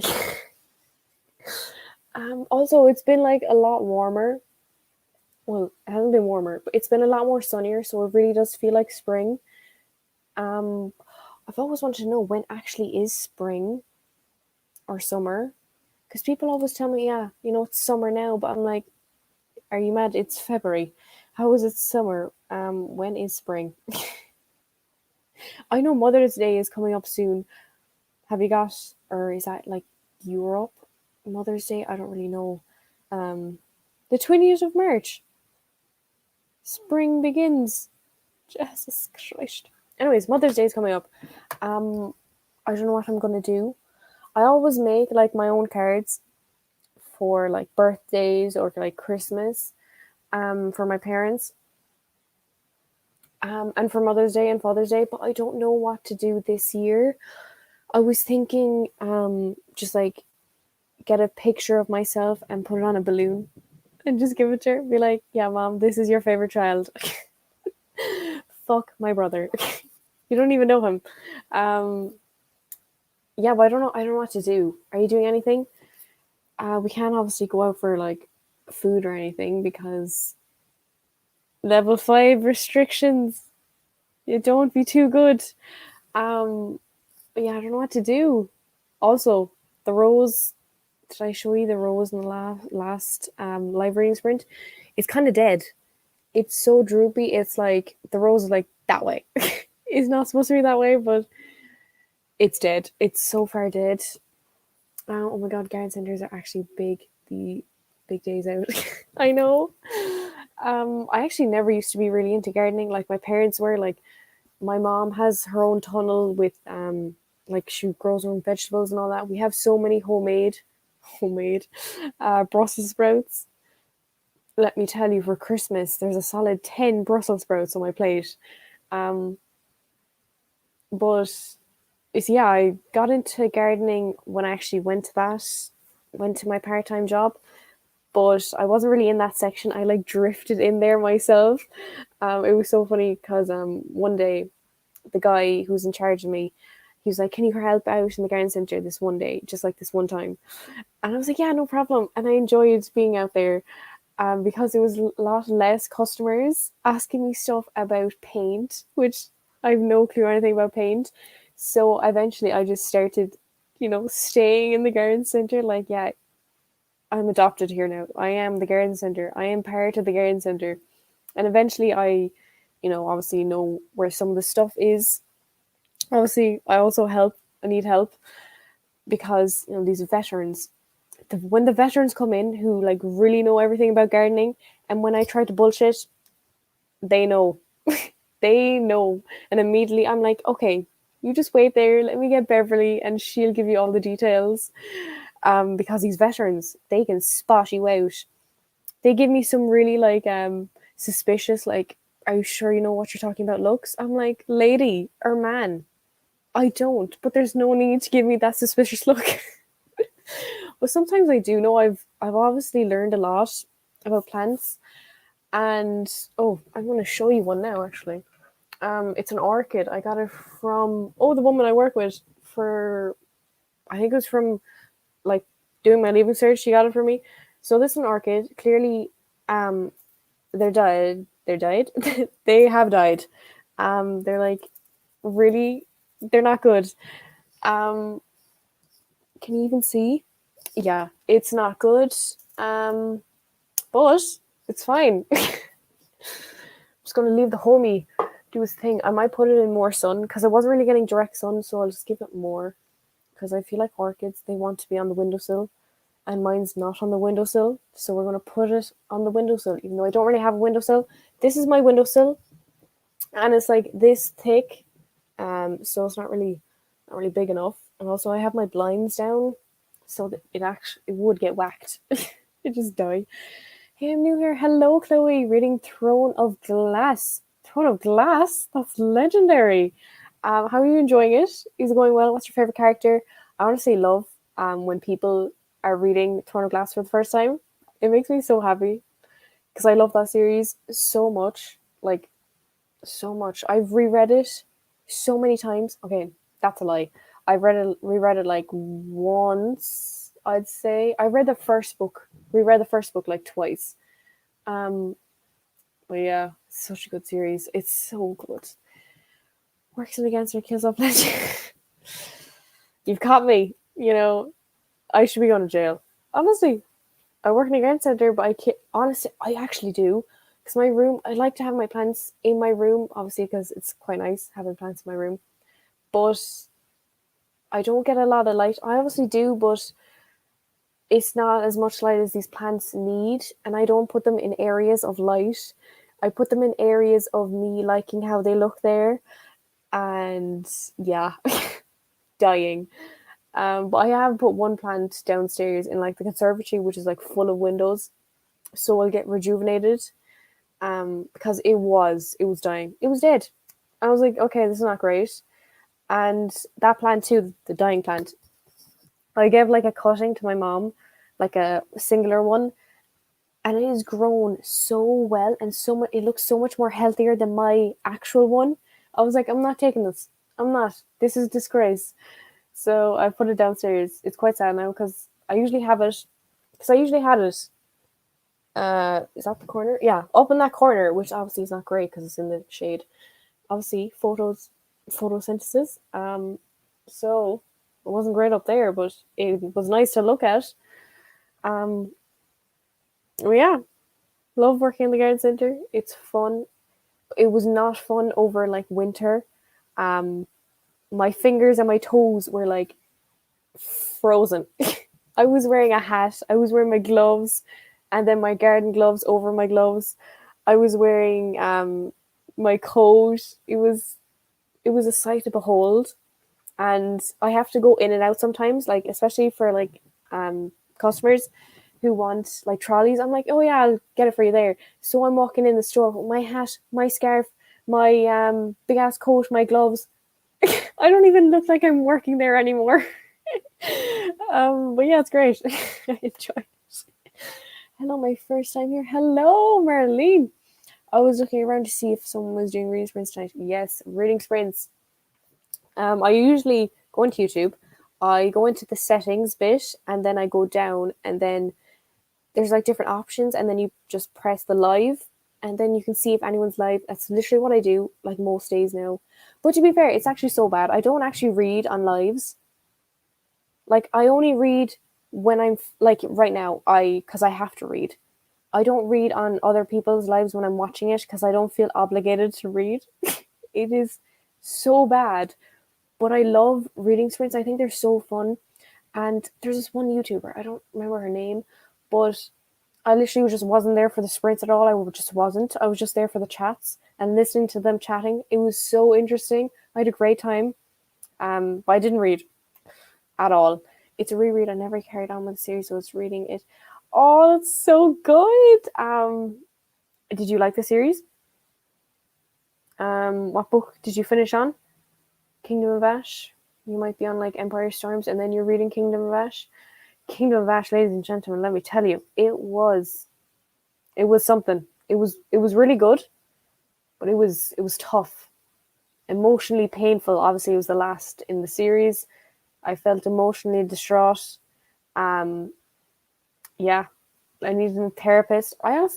Also, it's been like a lot warmer. Well, it hasn't been warmer, but it's been a lot more sunnier, so it really does feel like spring. Um, I've always wanted to know when actually is spring or summer, because people always tell me, yeah, you know, it's summer now, but I'm like, are you mad? It's February. How is it summer? When is spring? I know Mother's Day is coming up soon. Have you got, or is that like Europe? Mother's Day? I don't really know. The 20th of March. Spring begins. Jesus Christ. Anyways, Mother's Day is coming up. I don't know what I'm gonna do. I always make like my own cards for like birthdays or like Christmas, for my parents, and for Mother's Day and Father's Day. But I don't know what to do this year. I was thinking, just like get a picture of myself and put it on a balloon and just give it to her. Be like, yeah, mom, this is your favorite child. Fuck my brother. You don't even know him. Yeah, but I don't know. I don't know what to do. Are you doing anything? We can't obviously go out for like food or anything because level 5 restrictions. You don't be too good. But yeah, I don't know what to do. Also, the rose. Did I show you the rose in the last live reading sprint? It's kind of dead. It's so droopy. It's like the rose is like that way. It's not supposed to be that way, but it's dead. It's so far dead. Oh my god, garden centers are actually big. The big days out. I know. I actually never used to be really into gardening like my parents were. Like my mom has her own tunnel with like she grows her own vegetables and all that. We have so many homemade Brussels sprouts. Let me tell you, for Christmas there's a solid 10 Brussels sprouts on my plate. But it's, yeah, I got into gardening when I actually went to my part-time job, but I wasn't really in that section. I like drifted in there myself. It was so funny because one day the guy who's in charge of me, he was like, can you help out in the garden center this one day, just like this one time? And I was like, yeah, no problem. And I enjoyed being out there, because there was a lot less customers asking me stuff about paint, which I have no clue anything about paint. So eventually I just started, staying in the garden center. Like, yeah, I'm adopted here now. I am the garden center. I am part of the garden center. And eventually I, obviously know where some of the stuff is. Obviously, I also help. I need help because, these veterans, when the veterans come in who like really know everything about gardening, and when I try to bullshit, they know. They know. And immediately I'm like, okay, you just wait there. Let me get Beverly and she'll give you all the details. Because these veterans, they can spot you out. They give me some really like suspicious, like, are you sure you know what you're talking about looks? I'm like, lady or man, I don't, but there's no need to give me that suspicious look. But sometimes I do know I've obviously learned a lot about plants. And oh, I'm going to show you one now actually. It's an orchid. I got it from the woman I work with for, I think it was from like doing my leaving search. She got it for me. So this is an orchid. Clearly, they're died. They're died. They have died. They're like really. They're not good. Um, can you even see? Yeah, it's not good. But it's fine. Just going to leave the homie do his thing. I might put it in more sun because I wasn't really getting direct sun, so I'll just give it more because I feel like orchids, they want to be on the windowsill and mine's not on the windowsill, so we're going to put it on the windowsill even though I don't really have a windowsill. This is my windowsill and it's like this thick, so it's not really big enough, and also I have my blinds down so that it would get whacked. It just die. Hey, I'm new here. Hello, Chloe. Reading Throne of Glass. Throne of Glass? That's legendary. How are you enjoying it? Is it going well? What's your favorite character? I honestly love when people are reading Throne of Glass for the first time. It makes me so happy because I love that series so much. Like, so much. I've reread it so many times. Okay, that's a lie. I've reread it like once, I'd say. I read reread the first book like twice. Um, but yeah, such a good series. It's so good. Works it against her, kills off legend. You've caught me. I should be going to jail. Honestly, I work in a garden center, but I can't. Honestly, I actually do. Because my room, I like to have my plants in my room, obviously, because it's quite nice having plants in my room. But I don't get a lot of light. I obviously do, but it's not as much light as these plants need. And I don't put them in areas of light. I put them in areas of me liking how they look there. And yeah, dying. But I have put one plant downstairs in like the conservatory, which is like full of windows. So I'll get rejuvenated. Because it was dying. It was dead. I was like, okay, this is not great. And that plant too, the dying plant, I gave like a cutting to my mom, like a singular one, and it has grown so well and so much. It looks so much more healthier than my actual one. I was like, I'm not taking this. I'm not. This is a disgrace. So I put it downstairs. It's quite sad now because I usually have it. Because I usually had it. Is that the corner? Yeah, up in that corner, which obviously is not great because it's in the shade. Obviously, photosynthesis. So it wasn't great up there, but it was nice to look at. Well, yeah, love working in the garden center. It's fun. It was not fun over like winter. My fingers and my toes were like frozen. I was wearing a hat. I was wearing my gloves, and then my garden gloves over my gloves. I was wearing my coat. It was a sight to behold, and I have to go in and out sometimes, like especially for like customers who want like trolleys. I'm like, oh yeah, I'll get it for you there. So I'm walking in the store with my hat, my scarf, my big ass coat, my gloves. I don't even look like I'm working there anymore. But yeah, it's great. I enjoy it. Hello, my first time here. Hello, Marlene. I was looking around to see if someone was doing reading sprints tonight. Yes, reading sprints. I usually go into YouTube. I go into the settings bit, and then I go down, and then there's like different options, and then you just press the live. and then you can see if anyone's live. That's literally what I do, like most days now. But to be fair, it's actually so bad. I don't actually read on lives. Like I only read when I'm like right now. Because I have to read. I don't read on other people's lives when I'm watching it because I don't feel obligated to read. It is so bad. But I love reading sprints. I think they're so fun. And there's this one YouTuber, I don't remember her name, but I literally just wasn't there for the sprints at all. I just wasn't. I was just there for the chats and listening to them chatting. It was so interesting. I had a great time. But I didn't read at all. It's a reread. I never carried on with the series, so I was reading it. Oh, it's so good. Did you like the series? What book did you finish on? Kingdom of Ash. You might be on like Empire Storms, and then you're reading Kingdom of Ash. Kingdom of Ash, ladies and gentlemen, let me tell you, it was something. It was really good, but it was tough, emotionally painful. Obviously, it was the last in the series. I felt emotionally distraught. Um, yeah, I needed a therapist. I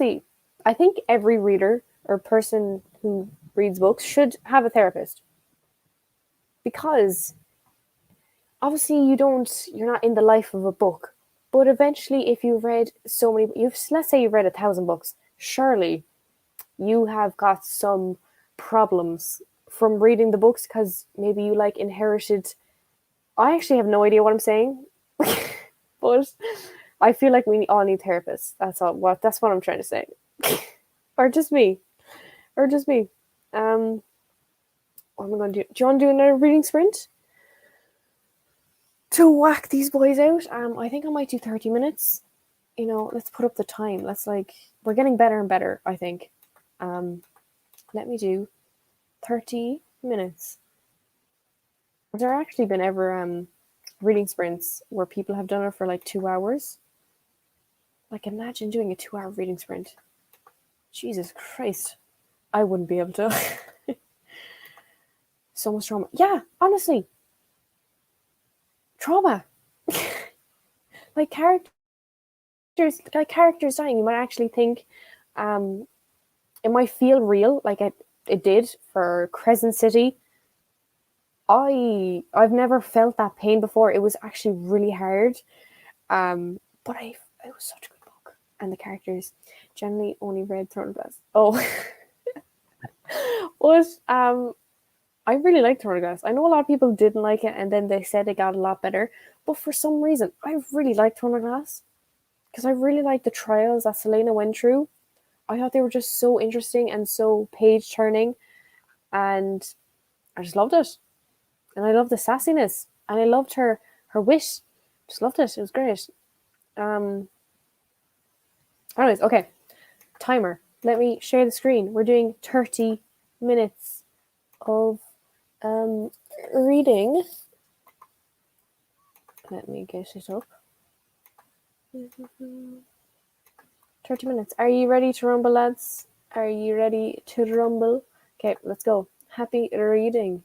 think every reader or person who reads books should have a therapist because obviously you're not in the life of a book, but eventually if you've read so many, let's say you've read 1,000 books, surely you have got some problems from reading the books because maybe you like inherited. I actually have no idea what I'm saying, but I feel like we all need therapists. That's what I'm trying to say. Or just me. Or just me. What am I going to do? Do you want to do another reading sprint to whack these boys out? I think I might do 30 minutes. Let's put up the time. We're getting better and better, I think. Let me do 30 minutes. Has there actually been ever reading sprints where people have done it for like 2 hours? Like, imagine doing a 2-hour reading sprint. Jesus Christ. I wouldn't be able to. So much trauma. Yeah, honestly. Trauma. Like characters dying, you might actually think it might feel real, like it did for Crescent City. I've never felt that pain before. It was actually really hard. But it was such a good book. And the characters generally only read Throne of Glass. Oh. But I really liked Throne of Glass. I know a lot of people didn't like it and then they said it got a lot better. But for some reason, I really liked Throne of Glass. Because I really liked the trials that Selena went through. I thought they were just so interesting and so page turning. And I just loved it. And I loved the sassiness. And I loved her wit. Just loved it. It was great. Um Anyways, okay. Timer. Let me share the screen. We're doing 30 minutes of reading. Let me get it up. 30 minutes. Are you ready to rumble, lads? Are you ready to rumble? Okay, let's go. Happy reading.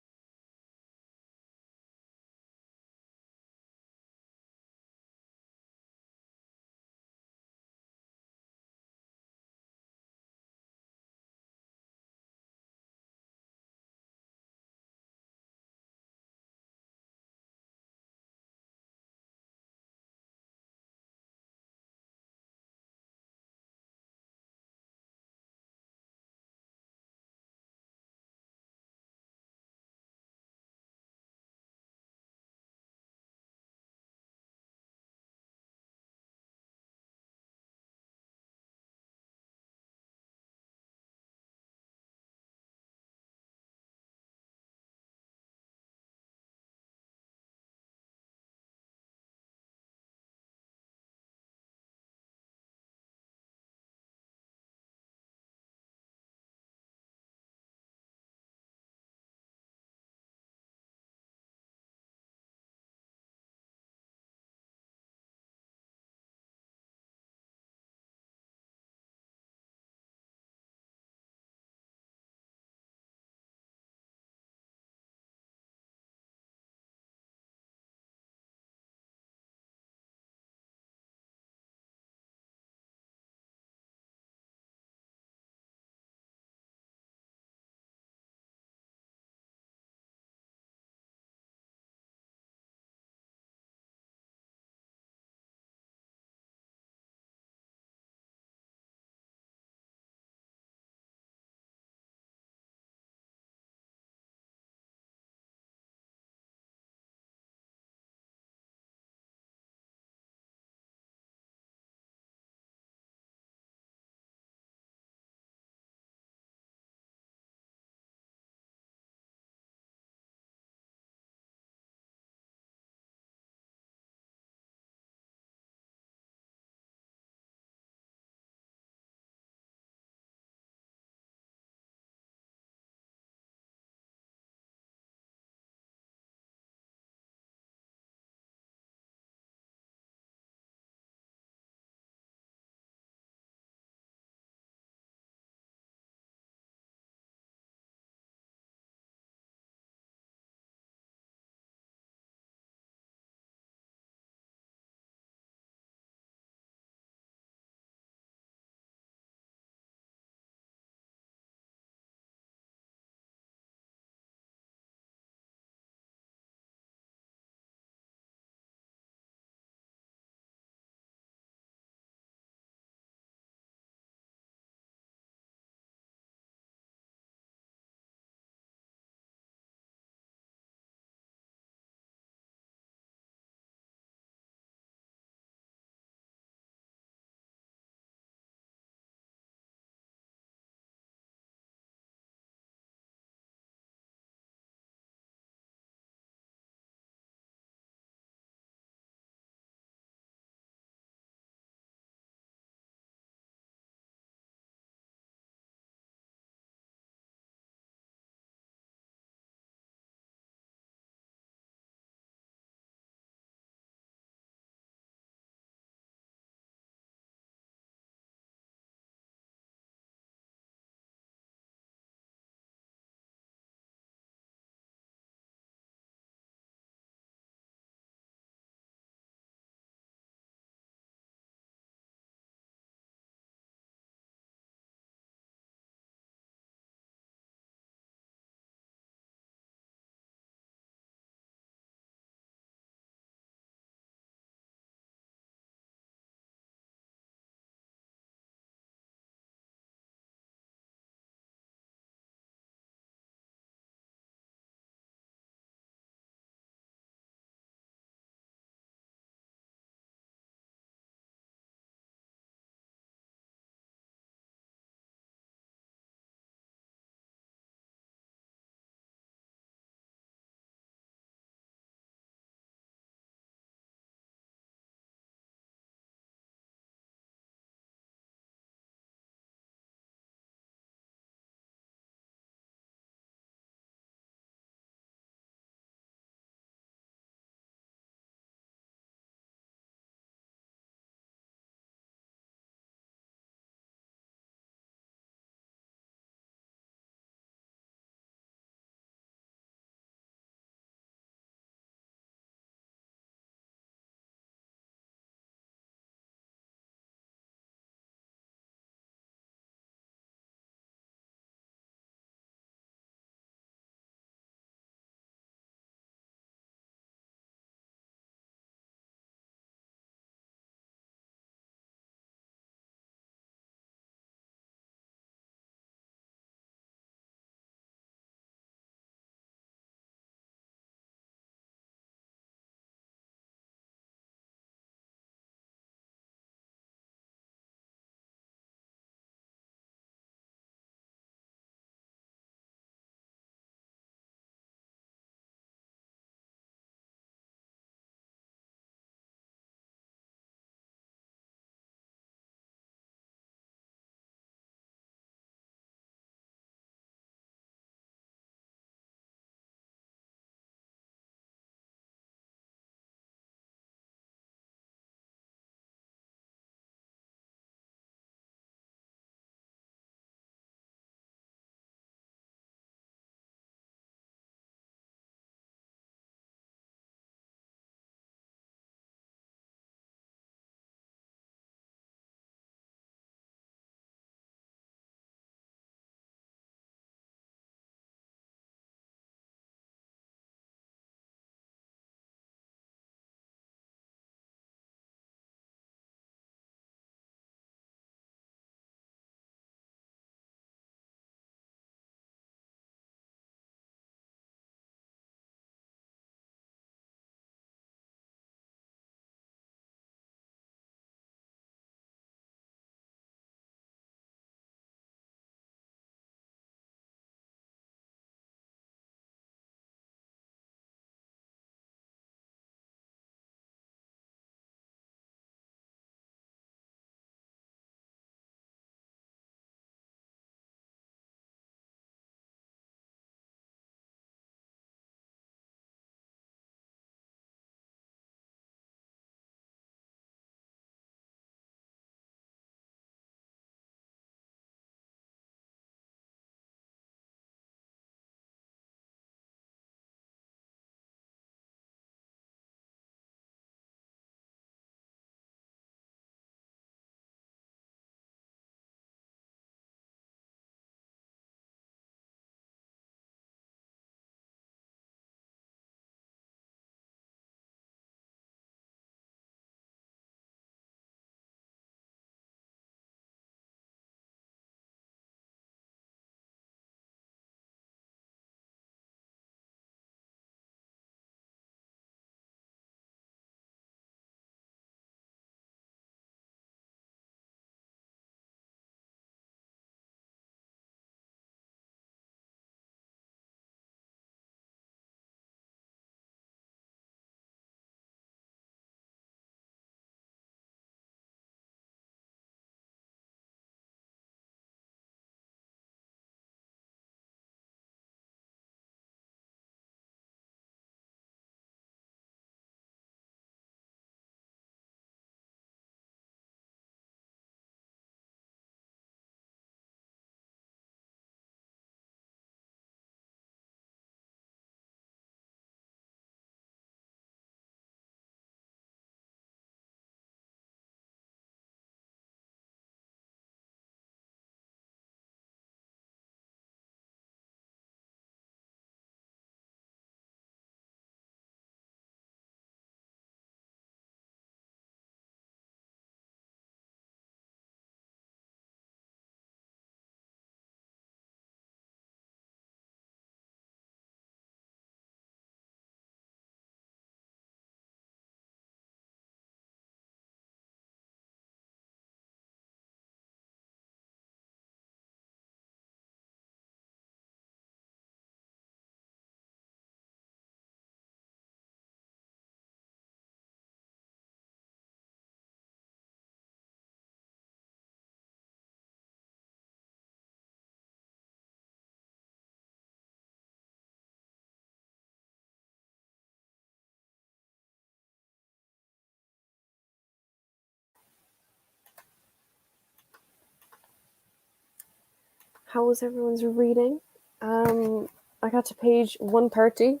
How was everyone's reading? I got to page 130.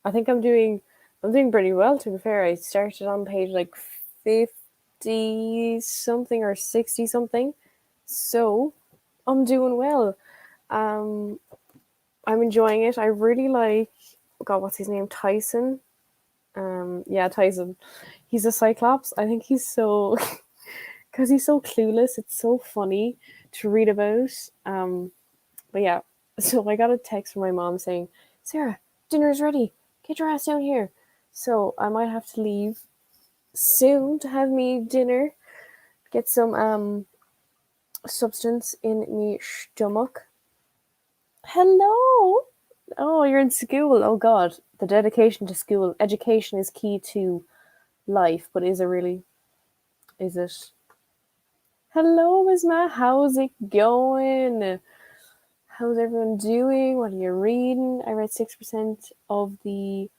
I think I'm doing pretty well, to be fair. I started on page like 50 something or 60 something. So I'm doing well. I'm enjoying it. I really like, God, what's his name? Tyson. Yeah, Tyson. He's a Cyclops. I think he's so, because he's so clueless. It's so funny to read about. But yeah, so I got a text from my mom saying, "Sarah, dinner's ready. Get your ass down here." So I might have to leave soon to have me dinner. Get some substance in me stomach. Hello. Oh, you're in school. Oh God, the dedication to school. Education is key to life, but is it really? Is it? Hello, Isma. How's it going? How's everyone doing? What are you reading? I read 6% of the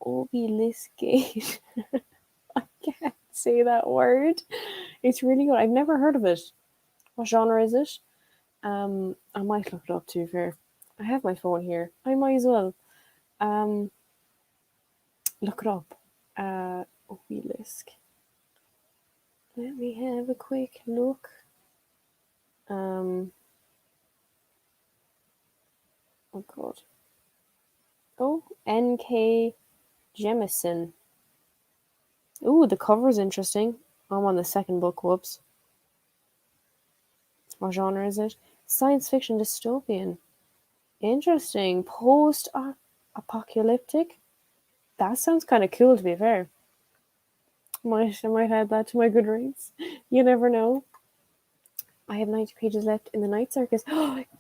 Obeliskate. I can't say that word. It's really good. I've never heard of it. What genre is it? I might look it up, to be fair. I have my phone here. I might as well. Um, look it up. Obelisk. Let me have a quick look. Oh God. Oh, N.K. Jemisin. Ooh, the cover is interesting. I'm on the second book. Whoops. What genre is it? Science fiction dystopian. Interesting. Post apocalyptic. That sounds kind of cool, to be fair. I might add that to my Goodreads. You never know. I have 90 pages left in the Night Circus.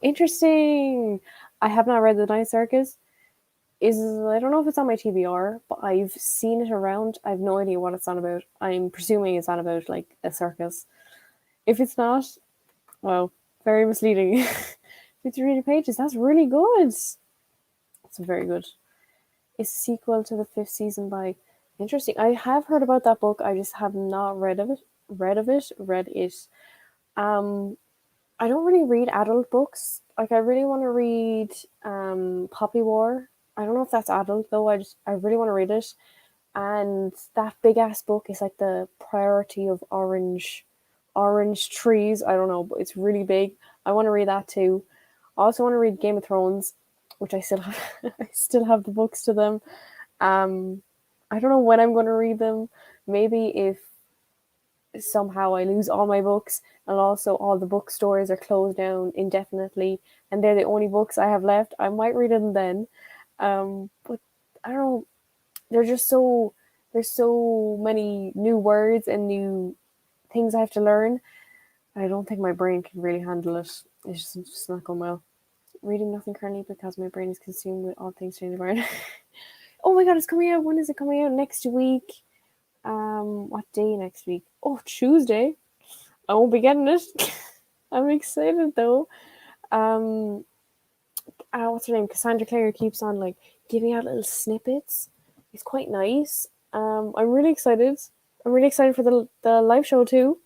Interesting. I have not read the Night Circus. I don't know if it's on my TBR, but I've seen it around. I have no idea what it's on about. I'm presuming it's on about like a circus. If it's not, well, very misleading. 53 pages. That's really good. It's very good. It's a sequel to the fifth season by. Interesting. I have heard about that book. I just have not read of it. Read it. I don't really read adult books. Like I really want to read Poppy War. I don't know if that's adult though. I really want to read it. And that big ass book is like the priority of orange trees. I don't know, but it's really big. I want to read that too. I also want to read Game of Thrones, which I still have. I still have the books to them. I don't know when I'm going to read them. Maybe if somehow I lose all my books and also all the bookstores are closed down indefinitely and they're the only books I have left, I might read them then. But I don't know. There's so many new words and new things I have to learn. I don't think my brain can really handle it. It's just not going well. Reading nothing currently because my brain is consumed with all things changing around. Oh my god, it's coming out. When is it coming out? Next week. What day next week? Oh, Tuesday. I won't be getting it. I'm excited though. What's her name? Cassandra Clare keeps on like giving out little snippets. It's quite nice. I'm really excited. I'm really excited for the live show too.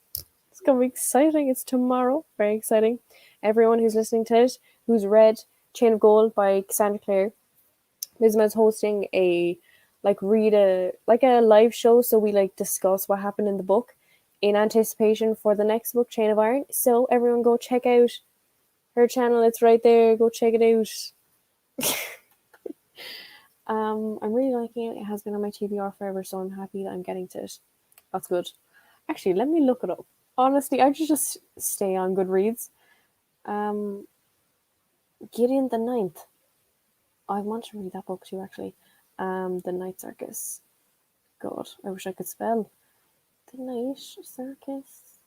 It's gonna be exciting. It's tomorrow. Very exciting. Everyone who's listening to it, who's read Chain of Gold by Cassandra Clare, Lizma's hosting a read a live show, so we like discuss what happened in the book in anticipation for the next book, Chain of Iron. So everyone go check out her channel. It's right there. Go check it out. I'm really liking it. It has been on my TBR forever, so I'm happy that I'm getting to it. That's good. Actually, let me look it up. Honestly, I should just stay on Goodreads. Gideon the Ninth. I want to read that book too, actually. The Night Circus. God, I wish I could spell. The Night Circus.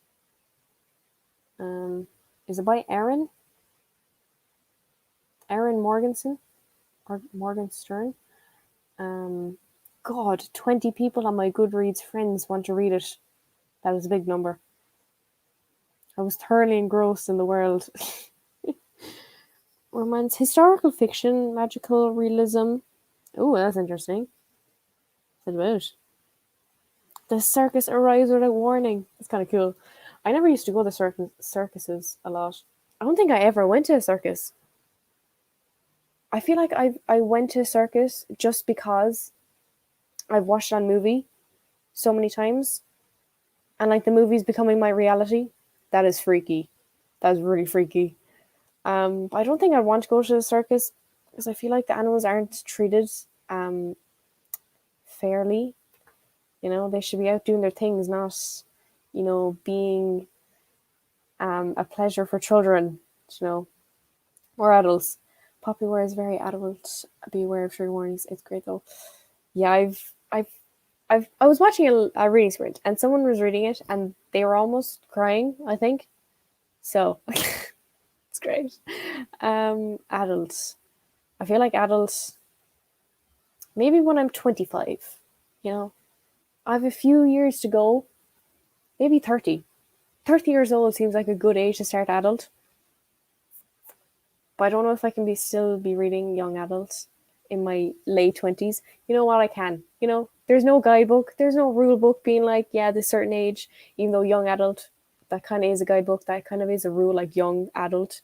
Is it by Aaron? Aaron Morganson? Or Morgan Stern? God, 20 people on my Goodreads friends want to read it. That was a big number. I was thoroughly engrossed in the world. Romance, historical fiction, magical realism. Oh, that's interesting. What's it about? The circus arrives without warning. It's kind of cool. I never used to go to circuses a lot. I don't think I ever went to a circus. I feel like I went to a circus just because I've watched it on movie so many times, and like the movie's becoming my reality. That is freaky. That is really freaky. But I don't think I'd want to go to the circus because I feel like the animals aren't treated fairly. You know, they should be out doing their things, not, being a pleasure for children, you know, or adults. Poppyware is very adult. Be aware of trigger warnings. It's great though. Yeah, I was watching a reading sprint and someone was reading it and they were almost crying, I think. So it's great. Adults. I feel like adults, maybe when I'm 25, you know, I have a few years to go, maybe 30. 30 years old seems like a good age to start adult. But I don't know if I can still be reading young adults in my late 20s. You know what? I can. You know, there's no guidebook. There's no rule book being like, yeah, this certain age, even though young adult, that kind of is a guidebook. That kind of is a rule, like young adult.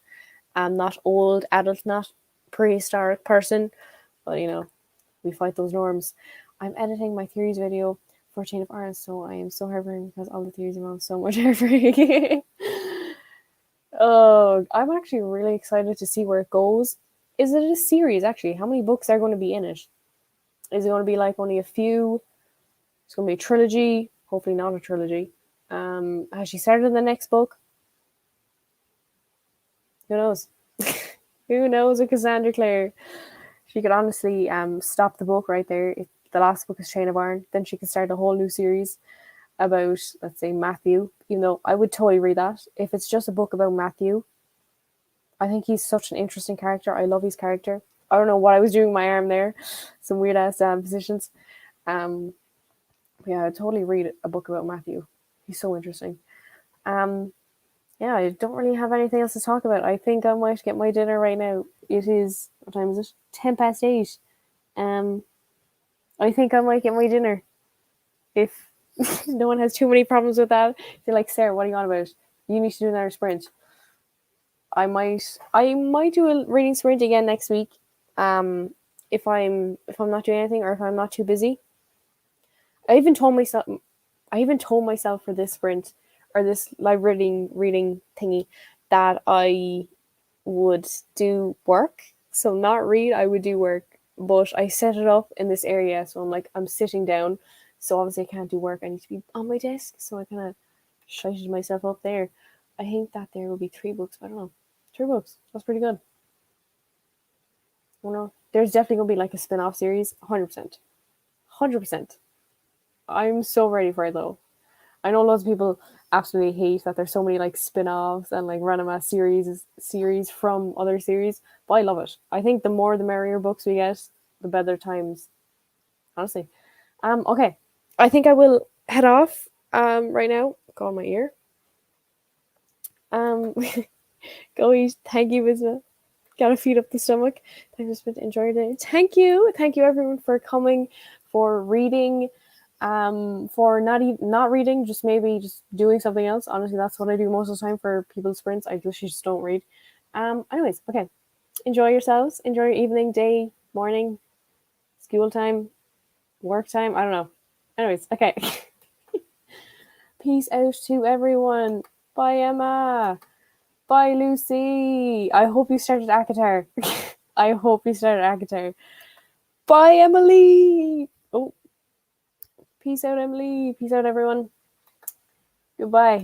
Not old adult, not prehistoric person. But, we fight those norms. I'm editing my theories video for Chain of Arms, so I am so heartbroken because all the theories involve so much heartbreak. Oh, I'm actually really excited to see where it goes. Is it a series, actually? How many books are going to be in it? Is it going to be like only a few? It's going to be a trilogy. Hopefully not a trilogy. Has she started the next book? Who knows? Who knows with Cassandra Clare? She could honestly stop the book right there. If the last book is Chain of Iron, then she could start a whole new series about, let's say, Matthew. Even though I would totally read that. If it's just a book about Matthew, I think he's such an interesting character. I love his character. I don't know what I was doing with my arm there. Some weird ass positions. Yeah, I'd totally read a book about Matthew. He's so interesting. Yeah, I don't really have anything else to talk about. I think I might get my dinner right now. It is, what time is it? 8:10. I think I might get my dinner. If no one has too many problems with that. They're like, Sarah, what are you on about? You need to do another sprint. I might do a reading sprint again next week. If I'm not doing anything or if I'm not too busy. I even told myself for this sprint or this live reading thingy that I would do work. So not read, I would do work. But I set it up in this area, so I'm sitting down. So obviously I can't do work. I need to be on my desk. So I kind of shited myself up there. I think that there will be 3 books, but I don't know. 3 books. That's pretty good. I don't know. There's definitely gonna be like a spin-off series. 100%. 100%. I'm so ready for it though. I know lots of people absolutely hate that there's so many like spin-offs and like random ass series from other series, but I love it. I think the more the merrier books we get, the better times. Honestly. Okay. I think I will head off right now. Go on my ear. Go eat. Thank you, Bisma. Gotta feed up the stomach. Thanks for enjoying it. Thank you everyone for coming, for reading, for not reading, just maybe just doing something else. Honestly, that's what I do most of the time for people's sprints. I literally just don't read. Anyways, okay. Enjoy yourselves. Enjoy your evening, day, morning, school time, work time. I don't know. Anyways, okay. Peace out to everyone. Bye, Emma. Bye, Lucy. I hope you started Akatar. I hope you started Akatar. Bye, Emily. Oh, peace out, Emily. Peace out, everyone. Goodbye.